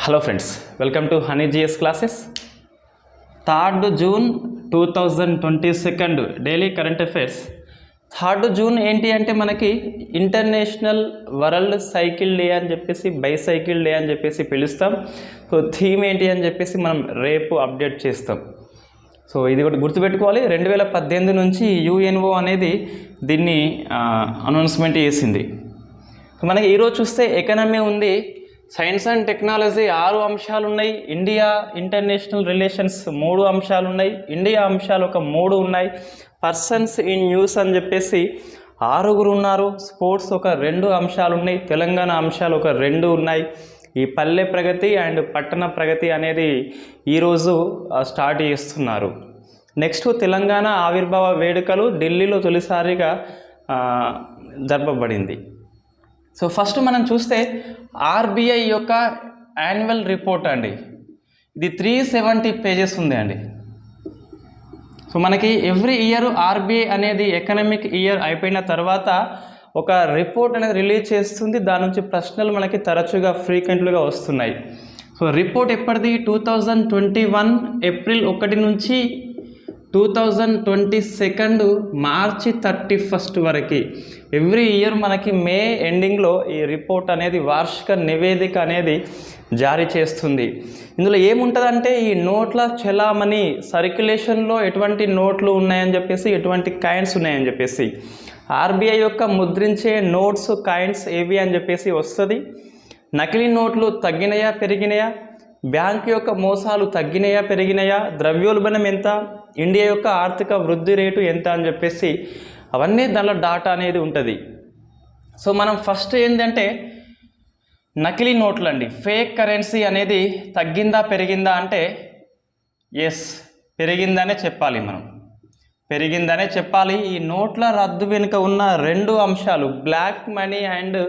Hello friends, welcome to Honey GS classes. 3rd June 2022 daily current affairs. 3rd June ఏంటి అంటే మనకి international world cycle day అని చెప్పేసి, bicycle day అని చెప్పేసి పిలుస్తాం. సో థీమ్ ఏంటి అని చెప్పేసి మనం రేపు అప్డేట్ చేస్తాం. సో ఇది ఒకటి గుర్తుపెట్టుకోవాలి. 2018 నుంచి యుఎన్ఓ అనేది దీన్ని అనౌన్స్మెంట్ చేసింది. సో మనకి ఈరోజు చూస్తే ఎకనమీ ఉంది, సైన్స్ అండ్ టెక్నాలజీ 6 అంశాలు ఉన్నాయి, ఇండియా ఇంటర్నేషనల్ రిలేషన్స్ 3 అంశాలు ఉన్నాయి, ఇండియా అంశాలు ఒక 3 ఉన్నాయి, పర్సన్స్ ఇన్ న్యూస్ అని చెప్పేసి 6 ఉన్నారు, స్పోర్ట్స్ ఒక 2 అంశాలు ఉన్నాయి, తెలంగాణ అంశాలు ఒక 2 ఉన్నాయి. ఈ పల్లె ప్రగతి అండ్ పట్టణ ప్రగతి అనేది ఈరోజు స్టార్ట్ చేస్తున్నారు. నెక్స్ట్ తెలంగాణ ఆవిర్భావ వేడుకలు ఢిల్లీలో తొలిసారిగా జరపబడింది. సో ఫస్ట్ మనం చూస్తే ఆర్బీఐ యొక్క యాన్యువల్ రిపోర్ట్ అండి. ఇది 370 పేజెస్ ఉంది అండి. సో మనకి ఎవ్రీ ఇయర్ ఆర్బీఐ అనేది ఎకనామిక్ ఇయర్ అయిపోయిన తర్వాత ఒక రిపోర్ట్ అనేది రిలీజ్ చేస్తుంది. దాని నుంచి ప్రశ్నలు మనకి తరచుగా ఫ్రీక్వెంట్గా వస్తున్నాయి. సో రిపోర్ట్ ఎప్పటిది 2021 ఏప్రిల్ 1 నుంచి 2022 మార్చి 31 వరకు. ఎవ్రీ ఇయర్ మనకి మే ఎండింగ్లో ఈ రిపోర్ట్ అనేది వార్షిక నివేదిక అనేది జారీ చేస్తుంది. ఇందులో ఏముంటుందంటే ఈ నోట్ల చలామణి, సర్క్యులేషన్లో ఎటువంటి నోట్లు ఉన్నాయని చెప్పేసి, ఎటువంటి కాయిన్స్ ఉన్నాయని చెప్పేసి, ఆర్బీఐ యొక్క ముద్రించే నోట్స్ కాయిన్స్ ఏవి అని చెప్పేసి వస్తుంది. నకిలీ నోట్లు తగ్గినాయా పెరిగినాయా, బ్యాంక్ యొక్క మోసాలు తగ్గినాయా పెరిగినాయా, ద్రవ్యోల్బణం ఎంత, ఇండియా యొక్క ఆర్థిక వృద్ధి రేటు ఎంత అని చెప్పేసి అవన్నీ దానిలో డాటా అనేది ఉంటుంది. సో మనం ఫస్ట్ ఏంటంటే నకిలీ నోట్లు అండి, ఫేక్ కరెన్సీ అనేది తగ్గిందా పెరిగిందా అంటే ఎస్ పెరిగిందనే చెప్పాలి. మనం పెరిగిందనే చెప్పాలి. ఈ నోట్ల రద్దు వెనుక ఉన్న 2 అంశాలు, బ్లాక్ మనీ అండ్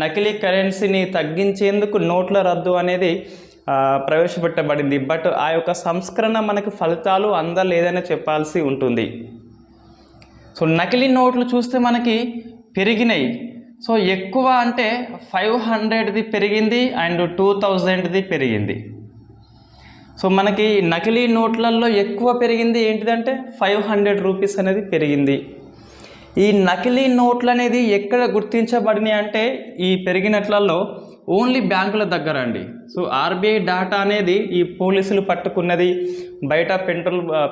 నకిలీ కరెన్సీని తగ్గించేందుకు నోట్ల రద్దు అనేది ప్రవేశపెట్టబడింది. బట్ ఆ యొక్క సంస్కరణ మనకు ఫలితాలు అందలేదని చెప్పాల్సి ఉంటుంది. సో నకిలీ నోట్లు చూస్తే మనకి పెరిగినాయి. సో ఎక్కువ అంటే 500ది పెరిగింది అండ్ 2000ది పెరిగింది. సో మనకి నకిలీ నోట్లలో ఎక్కువ పెరిగింది ఏంటిదంటే 500 రూపీస్ అనేది పెరిగింది. ఈ నకిలీ నోట్లు అనేది ఎక్కడ గుర్తించబడినాయి అంటే ఈ పెరిగినట్లలో ఓన్లీ బ్యాంకుల దగ్గర అండి. సో ఆర్బీఐ డాటా అనేది ఈ పోలీసులు పట్టుకున్నది, బయట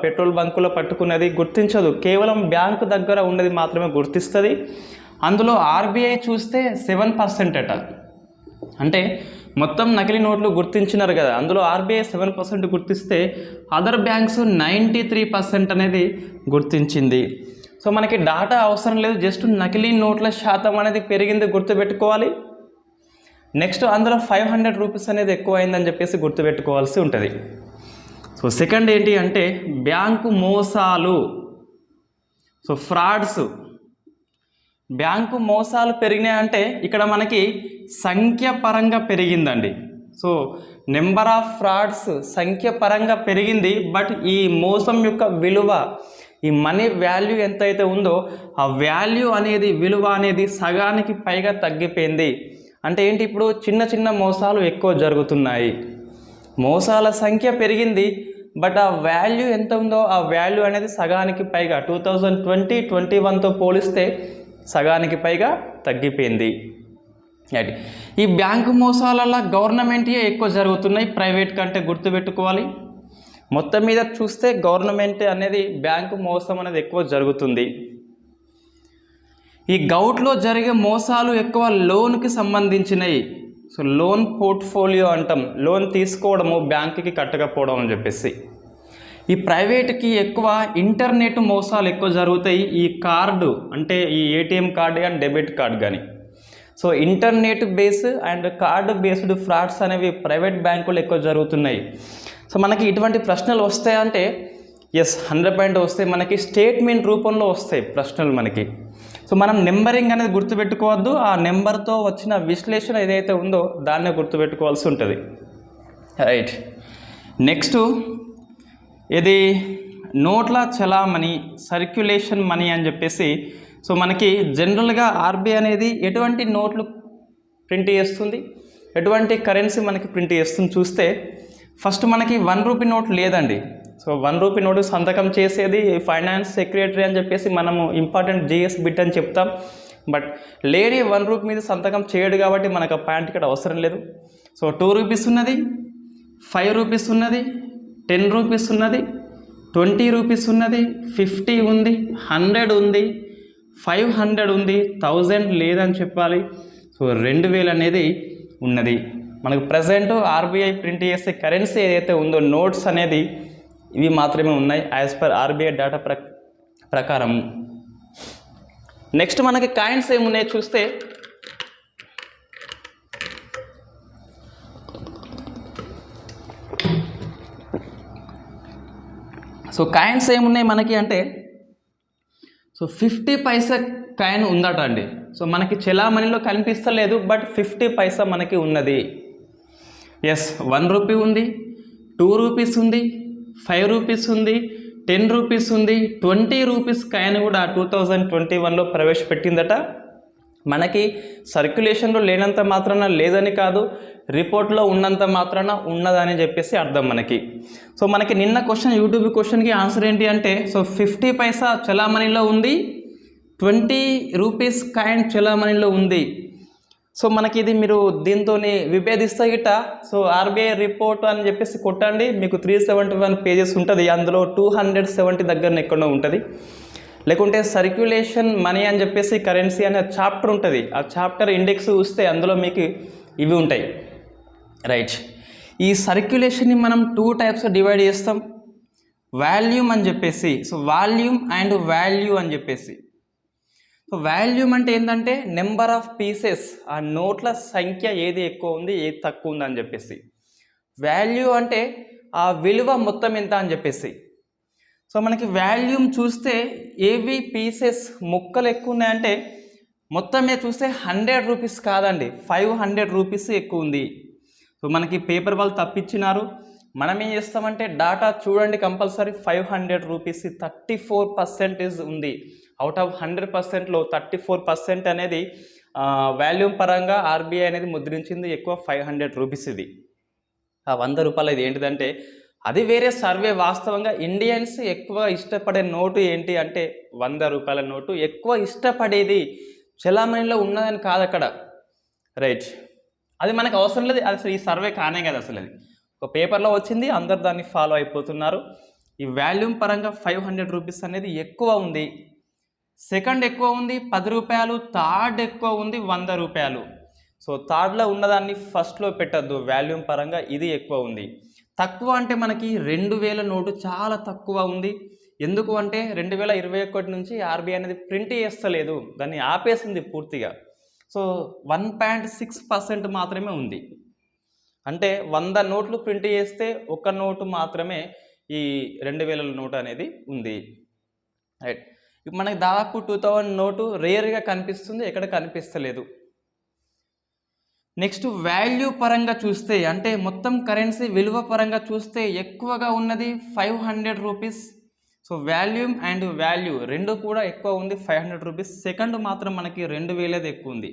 పెట్రోల్ బంకులో పట్టుకున్నది గుర్తించదు. కేవలం బ్యాంకు దగ్గర ఉన్నది మాత్రమే గుర్తిస్తుంది. అందులో ఆర్బీఐ చూస్తే 7% అట. అంటే మొత్తం నకిలీ నోట్లు గుర్తించినారు కదా, అందులో ఆర్బీఐ 7% గుర్తిస్తే అదర్ బ్యాంక్స్ 93% అనేది గుర్తించింది. సో మనకి డాటా అవసరం లేదు, జస్ట్ నకిలీ నోట్ల శాతం అనేది పెరిగింది గుర్తుపెట్టుకోవాలి. నెక్స్ట్ అందులో 500 రూపీస్ అనేది ఎక్కువ అయిందని చెప్పేసి గుర్తుపెట్టుకోవాల్సి ఉంటుంది. సో సెకండ్ ఏంటి అంటే బ్యాంకు మోసాలు, సో ఫ్రాడ్స్. బ్యాంకు మోసాలు పెరిగినాయి అంటే ఇక్కడ మనకి సంఖ్య పరంగా పెరిగిందండి. సో నెంబర్ ఆఫ్ ఫ్రాడ్స్ సంఖ్య పరంగా పెరిగింది. బట్ ఈ మోసం యొక్క విలువ, ఈ మనీ వాల్యూ ఎంతైతే ఉందో ఆ వాల్యూ అనేది, విలువ అనేది సగానికి పైగా తగ్గిపోయింది. అంటే ఏంటి, ఇప్పుడు చిన్న చిన్న మోసాలు ఎక్కువ జరుగుతున్నాయి. మోసాల సంఖ్య పెరిగింది బట్ ఆ వాల్యూ ఎంత ఉందో ఆ వాల్యూ అనేది సగానికి పైగా 2020-21తో పోలిస్తే సగానికి పైగా తగ్గిపోయింది. ఈ బ్యాంకు మోసాలలో గవర్నమెంటే ఎక్కువ జరుగుతున్నాయి, ప్రైవేట్ కంటే గుర్తుపెట్టుకోవాలి. మొత్తం మీద చూస్తే గవర్నమెంట్ అనేది బ్యాంకు మోసం అనేది ఎక్కువ జరుగుతుంది. ఈ గౌట్లో జరిగే మోసాలు ఎక్కువ లోన్కి సంబంధించినవి. సో లోన్ పోర్ట్ఫోలియో అంటాం, లోన్ తీసుకోవడము బ్యాంకుకి కట్టకపోవడం అని చెప్పేసి. ఈ ప్రైవేట్కి ఎక్కువ ఇంటర్నెట్ మోసాలు ఎక్కువ జరుగుతాయి. ఈ కార్డు అంటే ఈ ఏటీఎం కార్డు కానీ డెబిట్ కార్డు కానీ. So internet base and card based frauds అనేవి ప్రైవేట్ బ్యాంకులు ఎక్కువ జరుగుతున్నాయి. సో మనకి ఇటువంటి ప్రశ్నలు వస్తాయంటే ఎస్ 100% వస్తాయి. మనకి స్టేట్మెంట్ రూపంలో వస్తాయి ప్రశ్నలు మనకి. సో మనం నెంబరింగ్ అనేది గుర్తుపెట్టుకోవద్దు, ఆ నెంబర్తో వచ్చిన విశ్లేషణ ఏదైతే ఉందో దాన్నే గుర్తుపెట్టుకోవాల్సి ఉంటుంది. రైట్. నెక్స్ట్ ఇది నోట్ల చలామణి, సర్క్యులేషన్ మనీ అని చెప్పేసి. సో మనకి జనరల్గా ఆర్బీఐ అనేది ఎటువంటి నోట్లు ప్రింట్ చేస్తుంది, ఎటువంటి కరెన్సీ మనకి ప్రింట్ చేస్తుంది చూస్తే ఫస్ట్ మనకి 1 రూపీ నోట్ లేదండి. సో 1 రూపీ నోటు సంతకం చేసేది ఫైనాన్స్ సెక్రటరీ అని చెప్పేసి మనము ఇంపార్టెంట్ జిఎస్ బిట్ అని చెప్తాం. బట్ లేడీ 1 రూపీ మీద సంతకం చేయడు కాబట్టి మనకు ఆ పాయింట్ ఇక్కడ అవసరం లేదు. సో 2 రూపీస్ ఉన్నది, 5 రూపీస్ ఉన్నది, 10 రూపీస్ ఉన్నది, 20 రూపీస్ ఉన్నది, 50 ఉంది, 100 ఉంది, 500 ఉంది, 1000 లేదని చెప్పాలి. సో 2000 అనేది ఉన్నది. మనకు ప్రజెంట్ ఆర్బీఐ ప్రింట్ చేసే కరెన్సీ ఏదైతే ఉందో నోట్స్ అనేది ఇవి మాత్రమే ఉన్నాయి యాజ్ పర్ ఆర్బీఐ డేటా ప్రకారం. నెక్స్ట్ మనకి కాయిన్స్ ఏమున్నాయి చూస్తే సో కాయిన్స్ ఏమున్నాయి మనకి అంటే సో 50 పైసా కాయిన్ ఉందట అండి. సో మనకి చెలామణిలో కనిపిస్తలేదు బట్ 50 పైసా మనకి ఉన్నది. ఎస్ 1 రూపీ ఉంది, 2 రూపీస్ ఉంది, 5 రూపీస్ ఉంది, 10 రూపీస్ ఉంది, 20 రూపీస్ కాయిన్ కూడా 2021లో ప్రవేశపెట్టిందట. మనకి సర్క్యులేషన్లో లేనంత మాత్రాన లేదని కాదు, రిపోర్ట్లో ఉన్నంత మాత్రాన ఉన్నదని చెప్పేసి అర్థం మనకి. సో మనకి నిన్న క్వశ్చన్ యూట్యూబ్ క్వశ్చన్కి ఆన్సర్ ఏంటి అంటే సో 50 పైసా చలామణిలో ఉంది, 20 రూపీస్ కాయిన్ చలామణిలో ఉంది. సో మనకి ఇది మీరు దీంతో విభేదిస్తే గిట్ట సో ఆర్బీఐ రిపోర్ట్ అని చెప్పేసి కొట్టండి, మీకు 371 పేజెస్ ఉంటుంది. అందులో 270 దగ్గర ఎక్కడో ఉంటుంది. లేకుంటే సర్క్యులేషన్ మనీ అని చెప్పేసి కరెన్సీ అనే చాప్టర్ ఉంటుంది. ఆ చాప్టర్ ఇండెక్స్ చూస్తే అందులో మీకు ఇవి ఉంటాయి. రైట్, ఈ సర్క్యులేషన్ని మనం 2 టైప్స్గా డివైడ్ చేస్తాం. వాల్యూమ్ అని చెప్పేసి, సో వాల్యూమ్ అండ్ వాల్యూ అని చెప్పేసి. సో వాల్యూమ్ అంటే ఏంటంటే నెంబర్ ఆఫ్ పీసెస్, ఆ నోట్ల సంఖ్య ఏది ఎక్కువ ఉంది ఏది తక్కువ ఉంది అని చెప్పేసి. వాల్యూ అంటే ఆ విలువ మొత్తం ఎంత అని చెప్పేసి. సో మనకి వాల్యూమ్ చూస్తే ఏవి పీసెస్ ముక్కలు ఎక్కువ ఉన్నాయంటే మొత్తం మీద చూస్తే 100 రూపీస్ కాదండి, 500 రూపీస్ ఎక్కువ ఉంది. సో మనకి పేపర్ వాళ్ళు తప్పించినారు. మనం ఏం చేస్తామంటే డాటా చూడండి కంపల్సరీ 500 రూపీస్ 34% ఉంది. అవుట్ ఆఫ్ 100%లో 34% అనేది వాల్యూమ్ పరంగా ఆర్బీఐ అనేది ముద్రించింది ఎక్కువ 500 రూపీస్. ఇది ఆ 100 రూపాయలు ఇది ఏంటిదంటే అది వేరే సర్వే. వాస్తవంగా ఇండియన్స్ ఎక్కువ ఇష్టపడే నోటు ఏంటి అంటే 100 రూపాయల నోటు ఎక్కువ ఇష్టపడేది చలామణిలో ఉన్నదని కాదు అక్కడ. రైట్, అది మనకు అవసరం లేదు, అసలు ఈ సర్వే కానే కదా. అసలు అది ఒక పేపర్లో వచ్చింది, అందరు దాన్ని ఫాలో అయిపోతున్నారు. ఈ వాల్యూమ్ పరంగా 500 రూపీస్ అనేది ఎక్కువ ఉంది. సెకండ్ ఎక్కువ ఉంది 10 రూపాయలు, థర్డ్ ఎక్కువ ఉంది 100 రూపాయలు. సో థర్డ్లో ఉన్నదాన్ని ఫస్ట్లో పెట్టద్దు, వాల్యూమ్ పరంగా ఇది ఎక్కువ ఉంది. తక్కువ అంటే మనకి 2000 నోటు చాలా తక్కువ ఉంది. ఎందుకు అంటే 2021 నుంచి ఆర్బీఐ అనేది ప్రింట్ చేస్తలేదు, దాన్ని ఆపేసింది పూర్తిగా. సో 1.6% మాత్రమే ఉంది. అంటే 100 నోట్లు ప్రింట్ చేస్తే ఒక నోటు మాత్రమే ఈ 2000 నోటు అనేది ఉంది. రైట్, ఇప్పుడు మనకి దాదాపు 2000 నోటు రేర్గా కనిపిస్తుంది, ఎక్కడ కనిపిస్తలేదు. నెక్స్ట్ వాల్యూ పరంగా చూస్తే అంటే మొత్తం కరెన్సీ విలువ పరంగా చూస్తే ఎక్కువగా ఉన్నది 500 rupees. So volume and value రెండు కూడా ఎక్కువ ఉంది 500 రూపీస్. సెకండ్ మాత్రం మనకి 2000 ఎక్కువ ఉంది.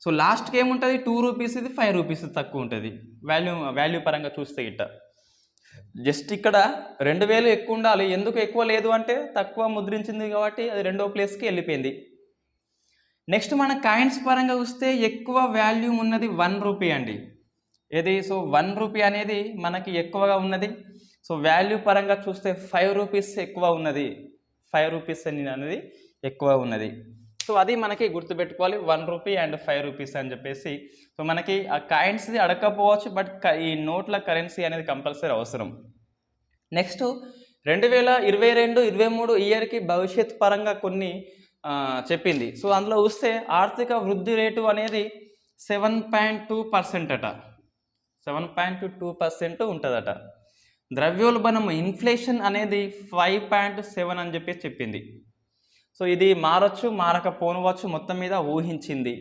సో లాస్ట్కి ఏముంటుంది 2 రూపీస్, ఇది 5 రూపీస్ తక్కువ ఉంటుంది వాల్యూ పరంగా చూస్తే ఇట్ట. జస్ట్ ఇక్కడ 2000 ఎక్కువ ఉండాలి. ఎందుకు ఎక్కువ లేదు అంటే తక్కువ ముద్రించింది కాబట్టి అది రెండో ప్లేస్కి వెళ్ళిపోయింది. నెక్స్ట్ మన కాయిన్స్ పరంగా చూస్తే ఎక్కువ వాల్యూమ్ ఉన్నది 1 రూపీ అండి. ఏది సో 1 రూపీ అనేది మనకి ఎక్కువగా ఉన్నది. సో వాల్యూ పరంగా చూస్తే 5 రూపీస్ ఎక్కువ ఉన్నది, 5 రూపీస్ అనేది ఎక్కువ ఉన్నది. సో అది మనకి గుర్తుపెట్టుకోవాలి 1 రూపీ అండ్ 5 రూపీస్ అని చెప్పేసి. సో మనకి ఆ కాయిన్స్ది అడగకపోవచ్చు బట్ ఈ నోట్ల కరెన్సీ అనేది కంపల్సరీ అవసరం. నెక్స్ట్ 2022-23 ఇయర్కి భవిష్యత్ పరంగా కొన్ని చెప్పింది. సో అందులో చూస్తే ఆర్థిక వృద్ధి రేటు అనేది 7.2% అట, 7.2% ఉంటుందట. ద్రవ్యోల్బణం ఇన్ఫ్లేషన్ అనేది 5.7 అని చెప్పేసి చెప్పింది. సో ఇది మారచ్చు మారకపోనవచ్చు, మొత్తం మీద ఊహించింది.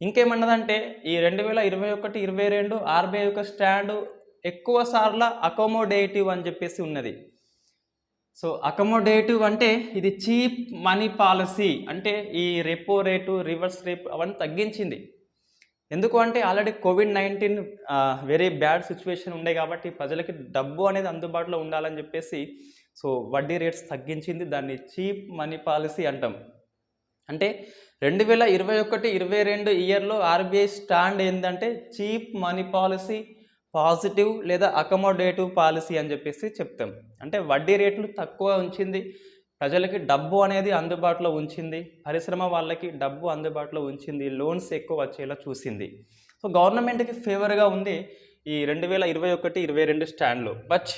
ఇంకేమన్నదంటే ఈ 2021-22 ఆర్బీఐ యొక్క స్టాండ్ ఎక్కువ సార్ల అకోమోడేటివ్ అని చెప్పేసి ఉన్నది. సో అకమోడేటివ్ అంటే ఇది చీప్ మనీ పాలసీ, అంటే ఈ రెపో రేటు రివర్స్ రేపు అవన్నీ తగ్గించింది. ఎందుకు అంటే already COVID-19 very bad situation ఉండే కాబట్టి ప్రజలకి డబ్బు అనేది అందుబాటులో ఉండాలని చెప్పేసి సో వడ్డీ రేట్స్ తగ్గించింది. దాన్ని చీప్ మనీ పాలసీ అంటాం. అంటే 2021, 22 ఇయర్‌లో ఆర్‌బీఐ స్టాండ్ ఏందంటే చీప్ మనీ పాలసీ, పాజిటివ్ లేదా అకమోడేటివ్ పాలసీ అని చెప్పేసి చెప్తాం. అంటే వడ్డీ రేట్లు తక్కువ ఉంచింది. ప్రజలకి డబ్బు అనేది అందుబాటులో ఉంచింది. పరిశ్రమ వాళ్ళకి డబ్బు అందుబాటులో ఉంచింది. లోన్స్ ఎక్కువ వచ్చేలా చూసింది. సో గవర్నమెంట్‌కి ఫేవర్‌గా ఉంది ఈ 2021, 22 స్టాండ్‌లో. బట్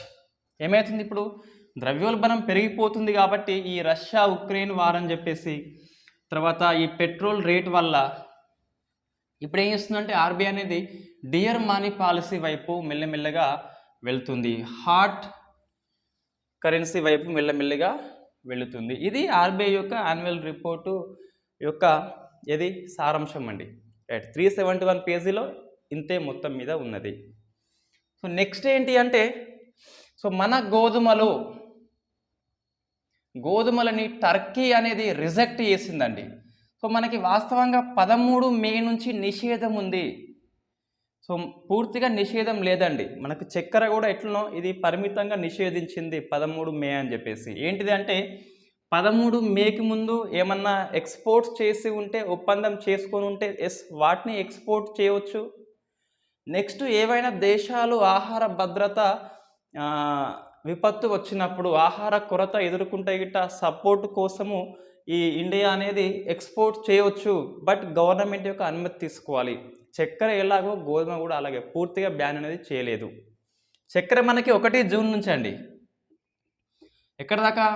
ఏమైతుంది ఇప్పుడు ద్రవ్యోల్బణం పెరిగిపోతుంది కాబట్టి ఈ రష్యా, ఉక్రెయిన్ వార్ అని చెప్పేసి తర్వాత ఈ పెట్రోల్ రేట్ వల్ల ఇప్పుడు ఏం చేస్తుందంటే ఆర్బీఐ అనేది డియర్ మనీ పాలసీ వైపు మెల్లమెల్లగా వెళ్తుంది. హాట్ కరెన్సీ వైపు మెల్లమెల్లగా వెళుతుంది. ఇది ఆర్బీఐ యొక్క యాన్యువల్ రిపోర్టు యొక్క ఏది సారాంశం అండి. రైట్, 371 పేజీలో ఇంతే మొత్తం మీద ఉన్నది. సో నెక్స్ట్ ఏంటి అంటే సో మన గోధుమలని టర్కీ అనేది రిజెక్ట్ చేసిందండి. సో మనకి వాస్తవంగా 13 మే నుంచి నిషేధం ఉంది. సో పూర్తిగా నిషేధం లేదండి. మనకు చక్కెర కూడా ఎట్లనో ఇది పరిమితంగా నిషేధించింది 13 మే అని చెప్పేసి. ఏంటిది అంటే 13 మేకి ముందు ఏమన్నా ఎక్స్పోర్ట్స్ చేసి ఉంటే ఒప్పందం చేసుకొని ఉంటే వాటిని ఎక్స్పోర్ట్ చేయవచ్చు. నెక్స్ట్ ఏవైనా దేశాలు ఆహార భద్రత విపత్తు వచ్చినప్పుడు ఆహార కొరత ఎదుర్కొంటే గిట్ట సపోర్ట్ కోసము ఈ ఇండియా అనేది ఎక్స్పోర్ట్ చేయవచ్చు. బట్ గవర్నమెంట్ యొక్క అనుమతి తీసుకోవాలి. చక్కెర ఎలాగో గోధుమ కూడా అలాగే పూర్తిగా బ్యాన్ అనేది చేయలేదు. చక్కెర మనకి 1 జూన్ నుంచి అండి. ఎక్కడ దాకా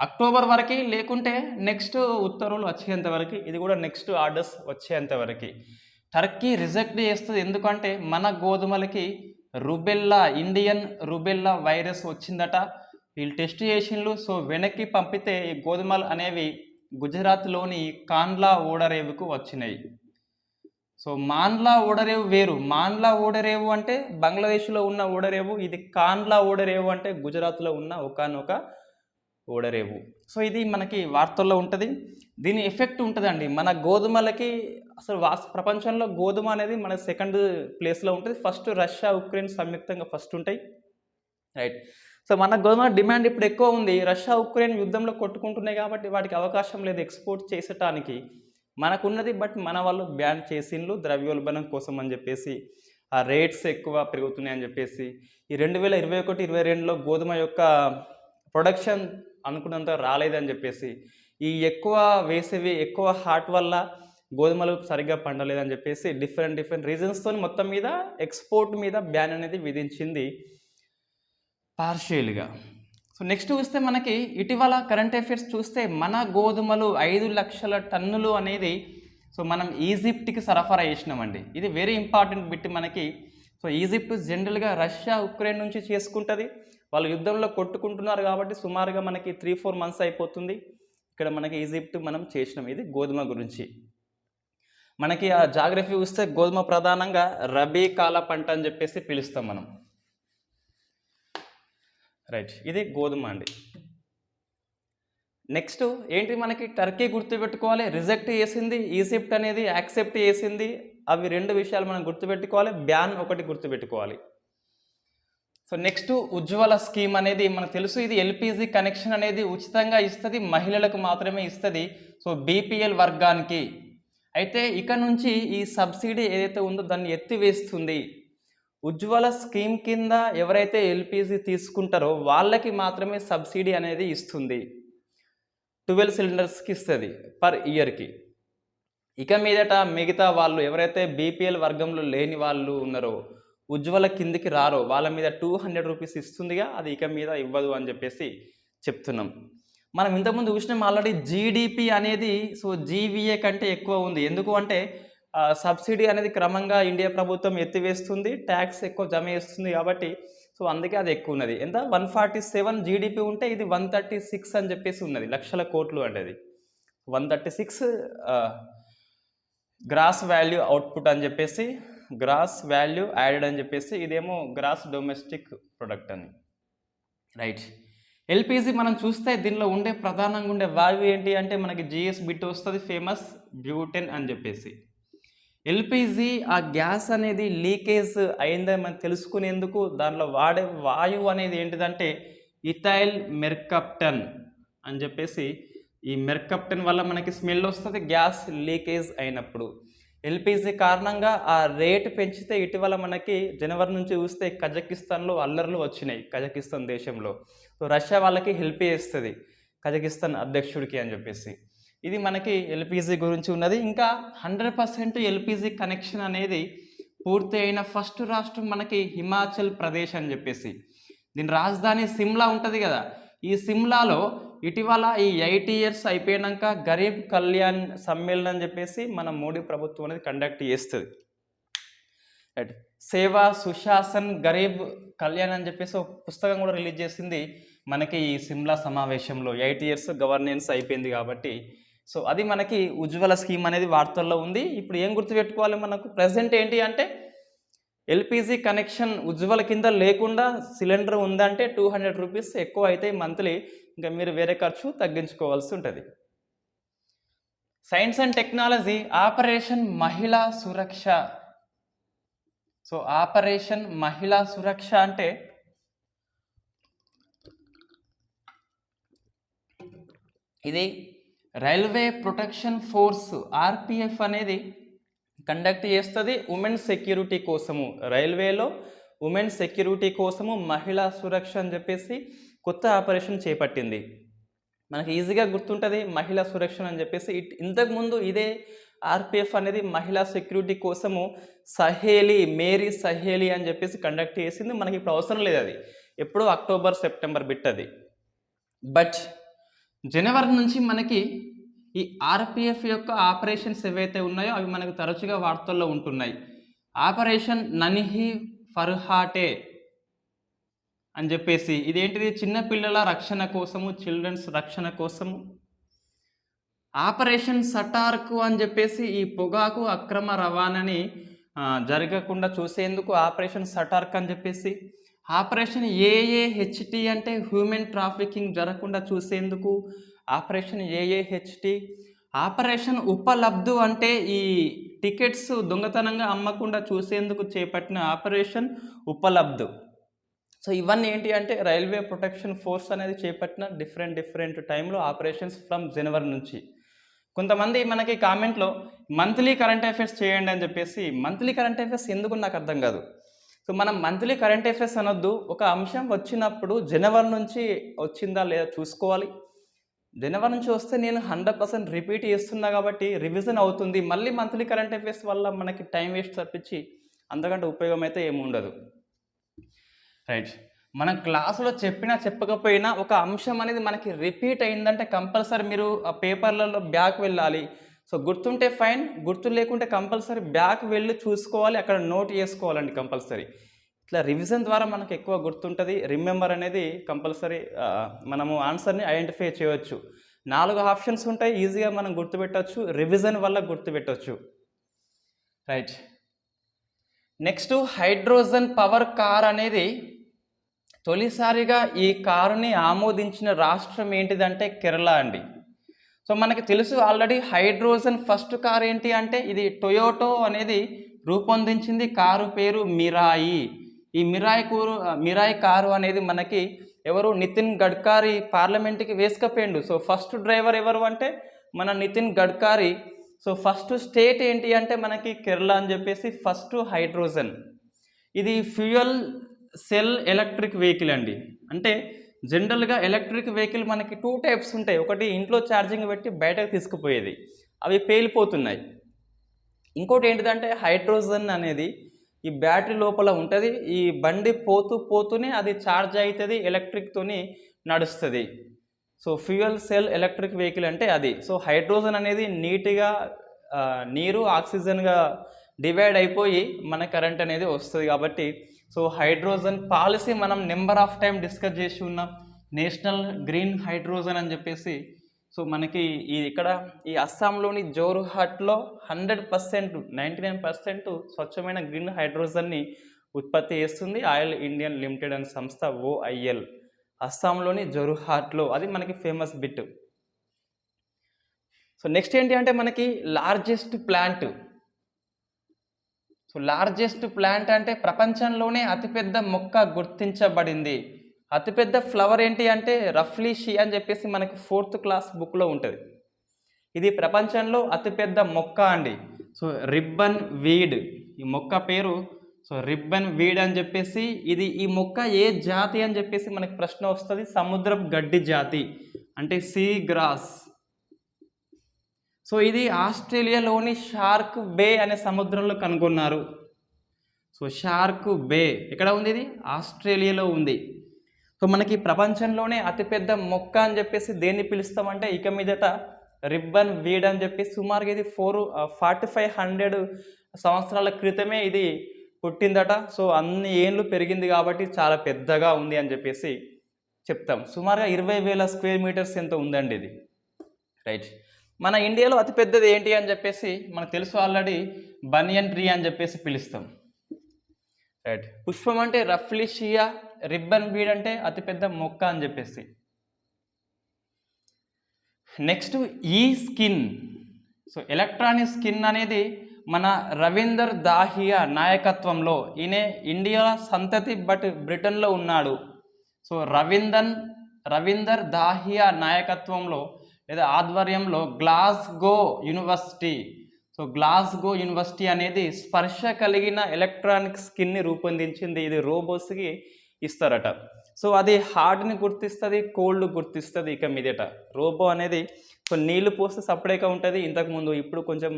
అక్టోబర్ వరకు, లేకుంటే నెక్స్ట్ ఉత్తర్వులు వచ్చేంత వరకు, ఇది కూడా నెక్స్ట్ ఆర్డర్స్ వచ్చేంత వరకు టర్కీ రిజెక్ట్ చేస్తుంది. ఎందుకంటే మన గోధుమలకి ఇండియన్ రుబెల్లా వైరస్ వచ్చిందట. వీళ్ళు టెస్ట్ చేసిండ్రు. సో వెనక్కి పంపితే ఈ గోధుమలు అనేవి గుజరాత్లోని కాండ్లా ఓడరేవుకు వచ్చినాయి. సో మాండ్లా ఓడరేవు వేరు. మాండ్లా ఓడరేవు అంటే బంగ్లాదేశ్లో ఉన్న ఓడరేవు, ఇది కాండ్లా ఓడరేవు అంటే గుజరాత్లో ఉన్న ఒకానొక ఓడరేవు. సో ఇది మనకి వార్తల్లో ఉంటుంది. దీని ఎఫెక్ట్ ఉంటుందండి మన గోధుమలకి. అసలు ప్రపంచంలో గోధుమ అనేది మన సెకండ్ ప్లేస్లో ఉంటుంది. ఫస్ట్ రష్యా, ఉక్రెయిన్ సంయుక్తంగా ఫస్ట్ ఉంటాయి. రైట్. సో మన గోధుమ డిమాండ్ ఇప్పుడు ఎక్కువ ఉంది. రష్యా, ఉక్రెయిన్ యుద్ధంలో కొట్టుకుంటున్నాయి కాబట్టి వాటికి అవకాశం లేదు ఎక్స్పోర్ట్ చేసటానికి. మనకున్నది బట్ మన వాళ్ళు బ్యాన్ చేసిండ్రు ద్రవ్యోల్బణం కోసం అని చెప్పేసి. ఆ రేట్స్ ఎక్కువ పెరుగుతున్నాయి అని చెప్పేసి. ఈ 2021, 22లో గోధుమ యొక్క ప్రొడక్షన్ అనుకున్నంత రాలేదని చెప్పేసి, ఈ ఎక్కువ వేసవి, ఎక్కువ హాట్ వల్ల గోధుమలు సరిగ్గా పండలేదని చెప్పేసి డిఫరెంట్ రీజన్స్తో మొత్తం మీద ఎక్స్పోర్ట్ మీద బ్యాన్ అనేది విధించింది పార్షియల్గా. సో నెక్స్ట్ చూస్తే మనకి ఇటీవల కరెంట్ అఫైర్స్ చూస్తే మన గోధుమలు 5 లక్షల టన్నులు అనేది సో మనం ఈజిప్ట్కి సరఫరా చేసినామండి. ఇది వెరీ ఇంపార్టెంట్ బిట్ మనకి. సో ఈజిప్ట్ జనరల్గా రష్యా, ఉక్రెయిన్ నుంచి చేసుకుంటుంది. వాళ్ళు యుద్ధంలో కొట్టుకుంటున్నారు కాబట్టి సుమారుగా మనకి 3-4 మంత్స్ అయిపోతుంది. ఇక్కడ మనకి ఈజిప్ట్ మనం చేసినాం. ఇది గోధుమ గురించి. మనకి ఆ జాగ్రఫీ చూస్తే గోధుమ ప్రధానంగా రబీ కాల పంట అని చెప్పేసి పిలుస్తాం మనం. రైట్, ఇది గోధుమ అండి. నెక్స్ట్ ఏంటి మనకి టర్కీ గుర్తుపెట్టుకోవాలి. రిజెక్ట్ చేసింది, ఈజిప్ట్ అనేది యాక్సెప్ట్ చేసింది. అవి 2 విషయాలు మనం గుర్తుపెట్టుకోవాలి. బ్యాన్ ఒకటి గుర్తుపెట్టుకోవాలి. సో నెక్స్ట్ ఉజ్వల స్కీమ్ అనేది మనకు తెలుసు. ఇది ఎల్పిజి కనెక్షన్ అనేది ఉచితంగా ఇస్తుంది, మహిళలకు మాత్రమే ఇస్తుంది. సో బీపీఎల్ వర్గానికి. అయితే ఇక నుంచి ఈ సబ్సిడీ ఏదైతే ఉందో దాన్ని ఎత్తివేస్తుంది. ఉజ్వల స్కీమ్ కింద ఎవరైతే ఎల్పిజి తీసుకుంటారో వాళ్ళకి మాత్రమే సబ్సిడీ అనేది ఇస్తుంది. 12 సిలిండర్స్కి ఇస్తుంది పర్ ఇయర్కి. ఇక మీదట మిగతా వాళ్ళు ఎవరైతే బీపీఎల్ వర్గంలో లేని వాళ్ళు ఉన్నారో, ఉజ్వల కిందికి రారో, వాళ్ళ మీద 200 రూపీస్ ఇస్తుందిగా, అది ఇక మీద ఇవ్వదు అని చెప్పేసి చెప్తున్నాం. మనం ఇంతకుముందు చూసినాం ఆల్రెడీ జీడిపి అనేది సో జీవీఏ కంటే ఎక్కువ ఉంది. ఎందుకు అంటే సబ్సిడీ అనేది క్రమంగా ఇండియా ప్రభుత్వం ఎత్తివేస్తుంది, ట్యాక్స్ ఎక్కువ జమ చేస్తుంది కాబట్టి సో అందుకే అది ఎక్కువ ఉన్నది. ఎంత 147 జీడిపి ఉంటే ఇది 136 అని చెప్పేసి ఉన్నది. లక్షల కోట్లు అంటే అది 136 గ్రాస్ వాల్యూ అవుట్పుట్ అని చెప్పేసి, గ్రాస్ వాల్యూ యాడెడ్ అని చెప్పేసి, ఇదేమో గ్రాస్ డొమెస్టిక్ ప్రొడక్ట్ అని. రైట్. ఎల్పిజి మనం చూస్తే దీనిలో ఉండే ప్రధానంగా ఉండే వాల్యూ ఏంటి అంటే మనకి జిఎస్ బిట్ వస్తుంది, ఫేమస్ బ్యూటెన్ అని చెప్పేసి. ఎల్పిజి ఆ గ్యాస్ అనేది లీకేజ్ అయిందని మనం తెలుసుకునేందుకు దాంట్లో వాడే వాయువు అనేది ఏంటిదంటే ఇథైల్ మెర్కప్టన్ అని చెప్పేసి, ఈ మెర్కప్టన్ వల్ల మనకి స్మెల్ వస్తుంది గ్యాస్ లీకేజ్ అయినప్పుడు. ఎల్పిజి కారణంగా ఆ రేటు పెంచితే ఇటీవల మనకి జనవరి నుంచి చూస్తే కజకిస్తాన్లో అల్లర్లు వచ్చినాయి, కజకిస్తాన్ దేశంలో. సో రష్యా వాళ్ళకి హెల్ప్ చేస్తుంది కజకిస్తాన్ అధ్యక్షుడికి అని చెప్పేసి. ఇది మనకి ఎల్పిజి గురించి ఉన్నది. ఇంకా 100% ఎల్పిజి కనెక్షన్ అనేది పూర్తి అయిన ఫస్ట్ రాష్ట్రం మనకి హిమాచల్ ప్రదేశ్ అని చెప్పేసి. దీని రాజధాని సిమ్లా ఉంటుంది కదా, ఈ సిమ్లాలో ఇటీవల ఈ 8 ఇయర్స్ అయిపోయాక గరీబ్ కళ్యాణ్ సమ్మేళనం అని చెప్పేసి మన మోడీ ప్రభుత్వం అనేది కండక్ట్ చేస్తుంది. రైట్, సేవా సుశాసన్ గరీబ్ కళ్యాణ్ అని చెప్పేసి ఒక పుస్తకం కూడా రిలీజ్ చేసింది మనకి ఈ సిమ్లా సమావేశంలో. 8 ఇయర్స్ గవర్నెన్స్ అయిపోయింది కాబట్టి. సో అది మనకి ఉజ్వల స్కీమ్ అనేది వార్తల్లో ఉంది. ఇప్పుడు ఏం గుర్తుపెట్టుకోవాలి, మనకు ప్రజెంట్ ఏంటి అంటే ఎల్పిజి కనెక్షన్ ఉజ్వల కింద లేకుండా సిలిండర్ ఉందంటే 200 రూపీస్ ఎక్కువ అయితే మంత్లీ, ఇంకా మీరు వేరే ఖర్చు తగ్గించుకోవాల్సి ఉంటుంది. సైన్స్ అండ్ టెక్నాలజీ ఆపరేషన్ మహిళా సురక్ష. సో ఆపరేషన్ మహిళా సురక్ష అంటే ఇది రైల్వే ప్రొటెక్షన్ ఫోర్స్ ఆర్పిఎఫ్ అనేది కండక్ట్ చేస్తుంది ఉమెన్ సెక్యూరిటీ కోసము. రైల్వేలో ఉమెన్ సెక్యూరిటీ కోసము మహిళా సురక్ష అని చెప్పేసి కొత్త ఆపరేషన్ చేపట్టింది. మనకి ఈజీగా గుర్తుంటుంది మహిళా సురక్ష అని చెప్పేసి. ఇంతకుముందు ఇదే ఆర్పిఎఫ్ అనేది మహిళా సెక్యూరిటీ కోసము సహేలి, మేరీ సహేలి అని చెప్పేసి కండక్ట్ చేసింది. మనకి ఇప్పుడు అవసరం లేదు, అది ఎప్పుడో అక్టోబర్ సెప్టెంబర్ బిట్ అది. బట్ జనవరి నుంచి మనకి ఈ ఆర్పిఎఫ్ యొక్క ఆపరేషన్స్ ఏవైతే ఉన్నాయో అవి మనకు తరచుగా వార్తల్లో ఉంటున్నాయి. ఆపరేషన్ నన్హీ ఫర్హాటే అని చెప్పేసి, ఇదేంటిది చిన్నపిల్లల రక్షణ కోసము, చిల్డ్రన్స్ రక్షణ కోసము. ఆపరేషన్ సటార్కు అని చెప్పేసి ఈ పొగాకు అక్రమ రవాణాని జరగకుండా చూసేందుకు ఆపరేషన్ సటార్క్ అని చెప్పేసి. ఆపరేషన్ ఏఏహెచ్టి అంటే హ్యూమన్ ట్రాఫికింగ్ జరగకుండా చూసేందుకు ఆపరేషన్ ఏఏహెచ్టి. ఆపరేషన్ ఉపలబ్ధు అంటే ఈ టికెట్స్ దొంగతనంగా అమ్మకుండా చూసేందుకు చేపట్టిన ఆపరేషన్ ఉపలబ్ధు. సో ఇవన్నీ ఏంటి అంటే రైల్వే ప్రొటెక్షన్ ఫోర్స్ అనేది చేపట్టిన డిఫరెంట్ టైంలో ఆపరేషన్స్ ఫ్రమ్ జనవరి నుంచి. కొంతమంది మనకి కామెంట్లో మంత్లీ కరెంట్ అఫైర్స్ చేయండి అని చెప్పేసి. మంత్లీ కరెంట్ అఫైర్స్ ఎందుకు నాకు అర్థం కాదు. సో మనం మంత్లీ కరెంట్ అఫైర్స్ అనొద్దు, ఒక అంశం వచ్చినప్పుడు జనవరి నుంచి వచ్చిందా లేదా చూసుకోవాలి. జనవరి నుంచి వస్తే నేను 100% రిపీట్ చేస్తున్నా కాబట్టి రివిజన్ అవుతుంది. మళ్ళీ మంత్లీ కరెంట్ అఫైర్స్ వల్ల మనకి టైం వేస్ట్ తప్పించి అంతకంటే ఉపయోగం అయితే ఏముండదు. రైట్, మనం క్లాసులో చెప్పినా చెప్పకపోయినా ఒక అంశం అనేది మనకి రిపీట్ అయిందంటే కంపల్సరీ మీరు ఆ పేపర్లలో బ్యాక్ వెళ్ళాలి. సో గుర్తుంటే ఫైన్, గుర్తు లేకుంటే కంపల్సరీ బ్యాక్ వెళ్ళి చూసుకోవాలి, అక్కడ నోట్ చేసుకోవాలండి కంపల్సరీ. ఇట్లా రివిజన్ ద్వారా మనకు ఎక్కువ గుర్తుంటుంది. రిమెంబర్ అనేది కంపల్సరీ మనము ఆన్సర్ని ఐడెంటిఫై చేయవచ్చు. 4 ఆప్షన్స్ ఉంటాయి, ఈజీగా మనం గుర్తుపెట్టవచ్చు, రివిజన్ వల్ల గుర్తుపెట్టవచ్చు. Right, next hydrogen power car అనేది తొలిసారిగా ఈ కారుని ఆమోదించిన రాష్ట్రం ఏంటిదంటే కేరళ అండి. సో మనకి తెలుసు ఆల్రెడీ హైడ్రోజన్ ఫస్ట్ కార్ ఏంటి అంటే ఇది టొయోటో అనేది రూపొందించింది. కారు పేరు మిరాయి. ఈ మిరాయి కారు అనేది మనకి ఎవరు, నితిన్ గడ్కరీ పార్లమెంట్కి వేసుకపోయిండు. సో ఫస్ట్ డ్రైవర్ ఎవరు అంటే మన Nitin Gadkari. So first state ఏంటి అంటే మనకి కేరళ అని చెప్పేసి. ఫస్ట్ హైడ్రోజన్, ఇది ఫ్యూయల్ సెల్ ఎలక్ట్రిక్ వెహికల్ అండి. అంటే జనరల్గా ఎలక్ట్రిక్ వెహికల్ మనకి 2 టైప్స్ ఉంటాయి. ఒకటి ఇంట్లో ఛార్జింగ్ పెట్టి బయటకు తీసుకుపోయేది, అవి పేలిపోతున్నాయి. ఇంకోటి ఏంటిదంటే హైడ్రోజన్ అనేది ఈ బ్యాటరీ లోపల ఉంటుంది. ఈ బండి పోతూనే అది ఛార్జ్ అవుతుంది, ఎలక్ట్రిక్తోని నడుస్తుంది. So fuel cell electric vehicle అంటే అది. సో హైడ్రోజన్ అనేది నీట్గా నీరు ఆక్సిజన్గా డివైడ్ అయిపోయి మన కరెంట్ అనేది వస్తుంది కాబట్టి. సో హైడ్రోజన్ పాలసీ మనం నెంబర్ ఆఫ్ టైం డిస్కస్ చేసి ఉన్నాం, నేషనల్ గ్రీన్ హైడ్రోజన్ అని చెప్పేసి. సో మనకి ఇక్కడ ఈ అస్సాంలోని జోర్హాట్లో 100% 99% స్వచ్ఛమైన గ్రీన్ హైడ్రోజన్ని ఉత్పత్తి చేస్తుంది ఆయిల్ ఇండియన్ లిమిటెడ్ అనే సంస్థ OIL, అస్సాంలోని జోర్హాట్లో. అది మనకి ఫేమస్ బిట్. సో నెక్స్ట్ ఏంటి అంటే మనకి largest plant so largest plant అంటే ప్రపంచంలోనే అతిపెద్ద మొక్క గుర్తించబడింది. అతిపెద్ద ఫ్లవర్ ఏంటి అంటే రఫ్లీషి అని చెప్పేసి మనకి 4th క్లాస్ బుక్లో ఉంటుంది. ఇది ప్రపంచంలో అతిపెద్ద మొక్క అండి. సో రిబ్బన్ వీడ్, ఈ మొక్క పేరు సో రిబ్బన్ వీడ్ అని చెప్పేసి. ఈ మొక్క ఏ జాతి అని చెప్పేసి మనకి ప్రశ్న వస్తుంది. సముద్రపు గడ్డి జాతి అంటే సీ గ్రాస్. సో ఇది ఆస్ట్రేలియాలోని షార్క్ బే అనే సముద్రంలో కనుగొన్నారు. సో షార్క్ బే ఎక్కడ ఉంది? ఇది ఆస్ట్రేలియాలో ఉంది. సో మనకి ప్రపంచంలోనే అతిపెద్ద మొక్క అని చెప్పేసి దేన్ని పిలుస్తామంటే ఇక మీదట రిబ్బన్ వీడ్ అని చెప్పేసి. సుమారుగా ఇది 4500 సంవత్సరాల క్రితమే ఇది పుట్టిందట. సో అన్ని ఏళ్ళు పెరిగింది కాబట్టి చాలా పెద్దగా ఉంది అని చెప్పేసి చెప్తాం. సుమారుగా 20,000 స్క్వేర్ మీటర్స్ ఎంత ఉందండి ఇది. రైట్. మన ఇండియాలో అతిపెద్దది ఏంటి అని చెప్పేసి మనకు తెలుసు ఆల్రెడీ, బనియన్ ట్రీ అని చెప్పేసి పిలుస్తాం. రైట్. పుష్పం అంటే రఫ్లీషియా, రిబ్బన్ వీడ్ అంటే అతిపెద్ద మొక్క అని చెప్పేసి. నెక్స్ట్ ఈ స్కిన్. సో ఎలక్ట్రానిక్ స్కిన్ అనేది మన రవీందర్ దాహియా నాయకత్వంలో, ఈయన ఇండియా సంతతి బట్ బ్రిటన్లో ఉన్నాడు. సో రవీందర్ దాహియా నాయకత్వంలో లేదా ఆధ్వర్యంలో Glasgow university. So Glasgow university అనేది స్పర్శ కలిగిన ఎలక్ట్రానిక్ స్కిన్ని రూపొందించింది. ఇది రోబోస్కి ఇస్తారట. సో అది హార్ట్ని గుర్తిస్తుంది, కోల్డ్ గుర్తిస్తుంది. ఇక మీదట రోబో అనేది సో నీళ్లు పోస్తే సపరేట్గా ఉంటుంది ఇంతకుముందు, ఇప్పుడు కొంచెం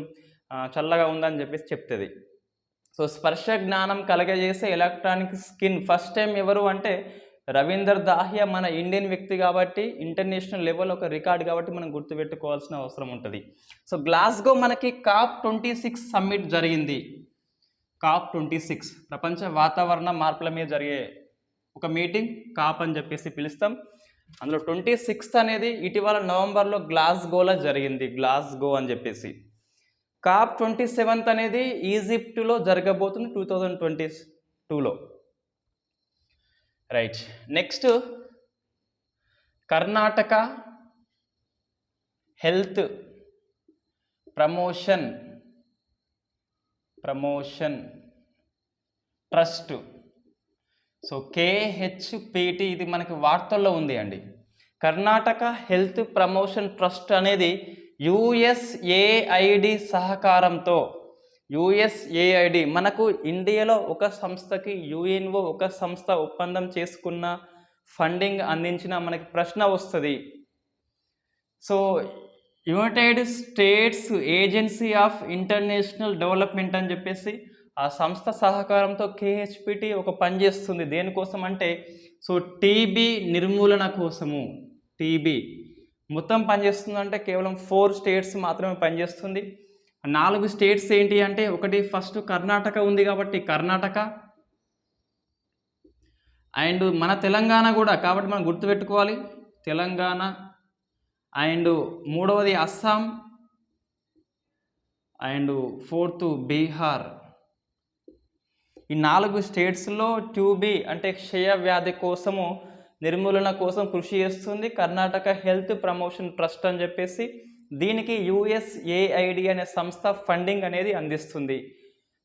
చల్లగా ఉందని చెప్పేసి చెప్తుంది. సో స్పర్శ జ్ఞానం కలగజేసే ఎలక్ట్రానిక్ స్కిన్ ఫస్ట్ టైం ఎవరు అంటే రవీందర్ దాహియా, మన ఇండియన్ వ్యక్తి కాబట్టి ఇంటర్నేషనల్ లెవెల్ ఒక రికార్డ్ కాబట్టి మనం గుర్తుపెట్టుకోవాల్సిన అవసరం ఉంటుంది. సో గ్లాస్గో మనకి COP26 సమ్మిట్ జరిగింది. COP26 ప్రపంచ వాతావరణ మార్పుల మీద జరిగే ఒక మీటింగ్, కాప్ అని చెప్పేసి పిలుస్తాం. అందులో 26th అనేది ఇటీవల నవంబర్లో గ్లాస్గోలో జరిగింది. గ్లాస్గో అని చెప్పేసి. COP27 అనేది ఈజిప్టులో జరగబోతుంది 2022లో. Right. Next Karnataka health promotion trust. So KHPT ఇది మనకి వార్తల్లో ఉంది అండి. కర్ణాటక హెల్త్ ప్రమోషన్ ట్రస్ట్ అనేది USAID సహకారంతో, USAID మనకు ఇండియాలో ఒక సంస్థకి UNO ఒక సంస్థ ఒప్పందం చేసుకున్న ఫండింగ్ అందించిన మనకి ప్రశ్న వస్తుంది. So United states agency of international development అని చెప్పేసి ఆ సంస్థ సహకారంతో KHPT ఒక పని చేస్తుంది. దేనికోసం అంటే సో టీబీ నిర్మూలన కోసము. టీబీ మొత్తం పనిచేస్తుందంటే కేవలం 4 స్టేట్స్ మాత్రమే పనిచేస్తుంది. 4 స్టేట్స్ ఏంటి అంటే ఒకటి ఫస్ట్ కర్ణాటక ఉంది కాబట్టి కర్ణాటక, అండ్ మన తెలంగాణ కూడా కాబట్టి మనం గుర్తుపెట్టుకోవాలి తెలంగాణ, అండ్ 3వది అస్సాం, అండ్ 4th బీహార్. ఈ 4 స్టేట్స్లో ట్యూబీ అంటే క్షయ వ్యాధి కోసము నిర్మూలన కోసం కృషి చేస్తుంది కర్ణాటక హెల్త్ ప్రమోషన్ ట్రస్ట్ అని చెప్పేసి. దీనికి USAID అనే సంస్థ ఫండింగ్ అనేది అందిస్తుంది.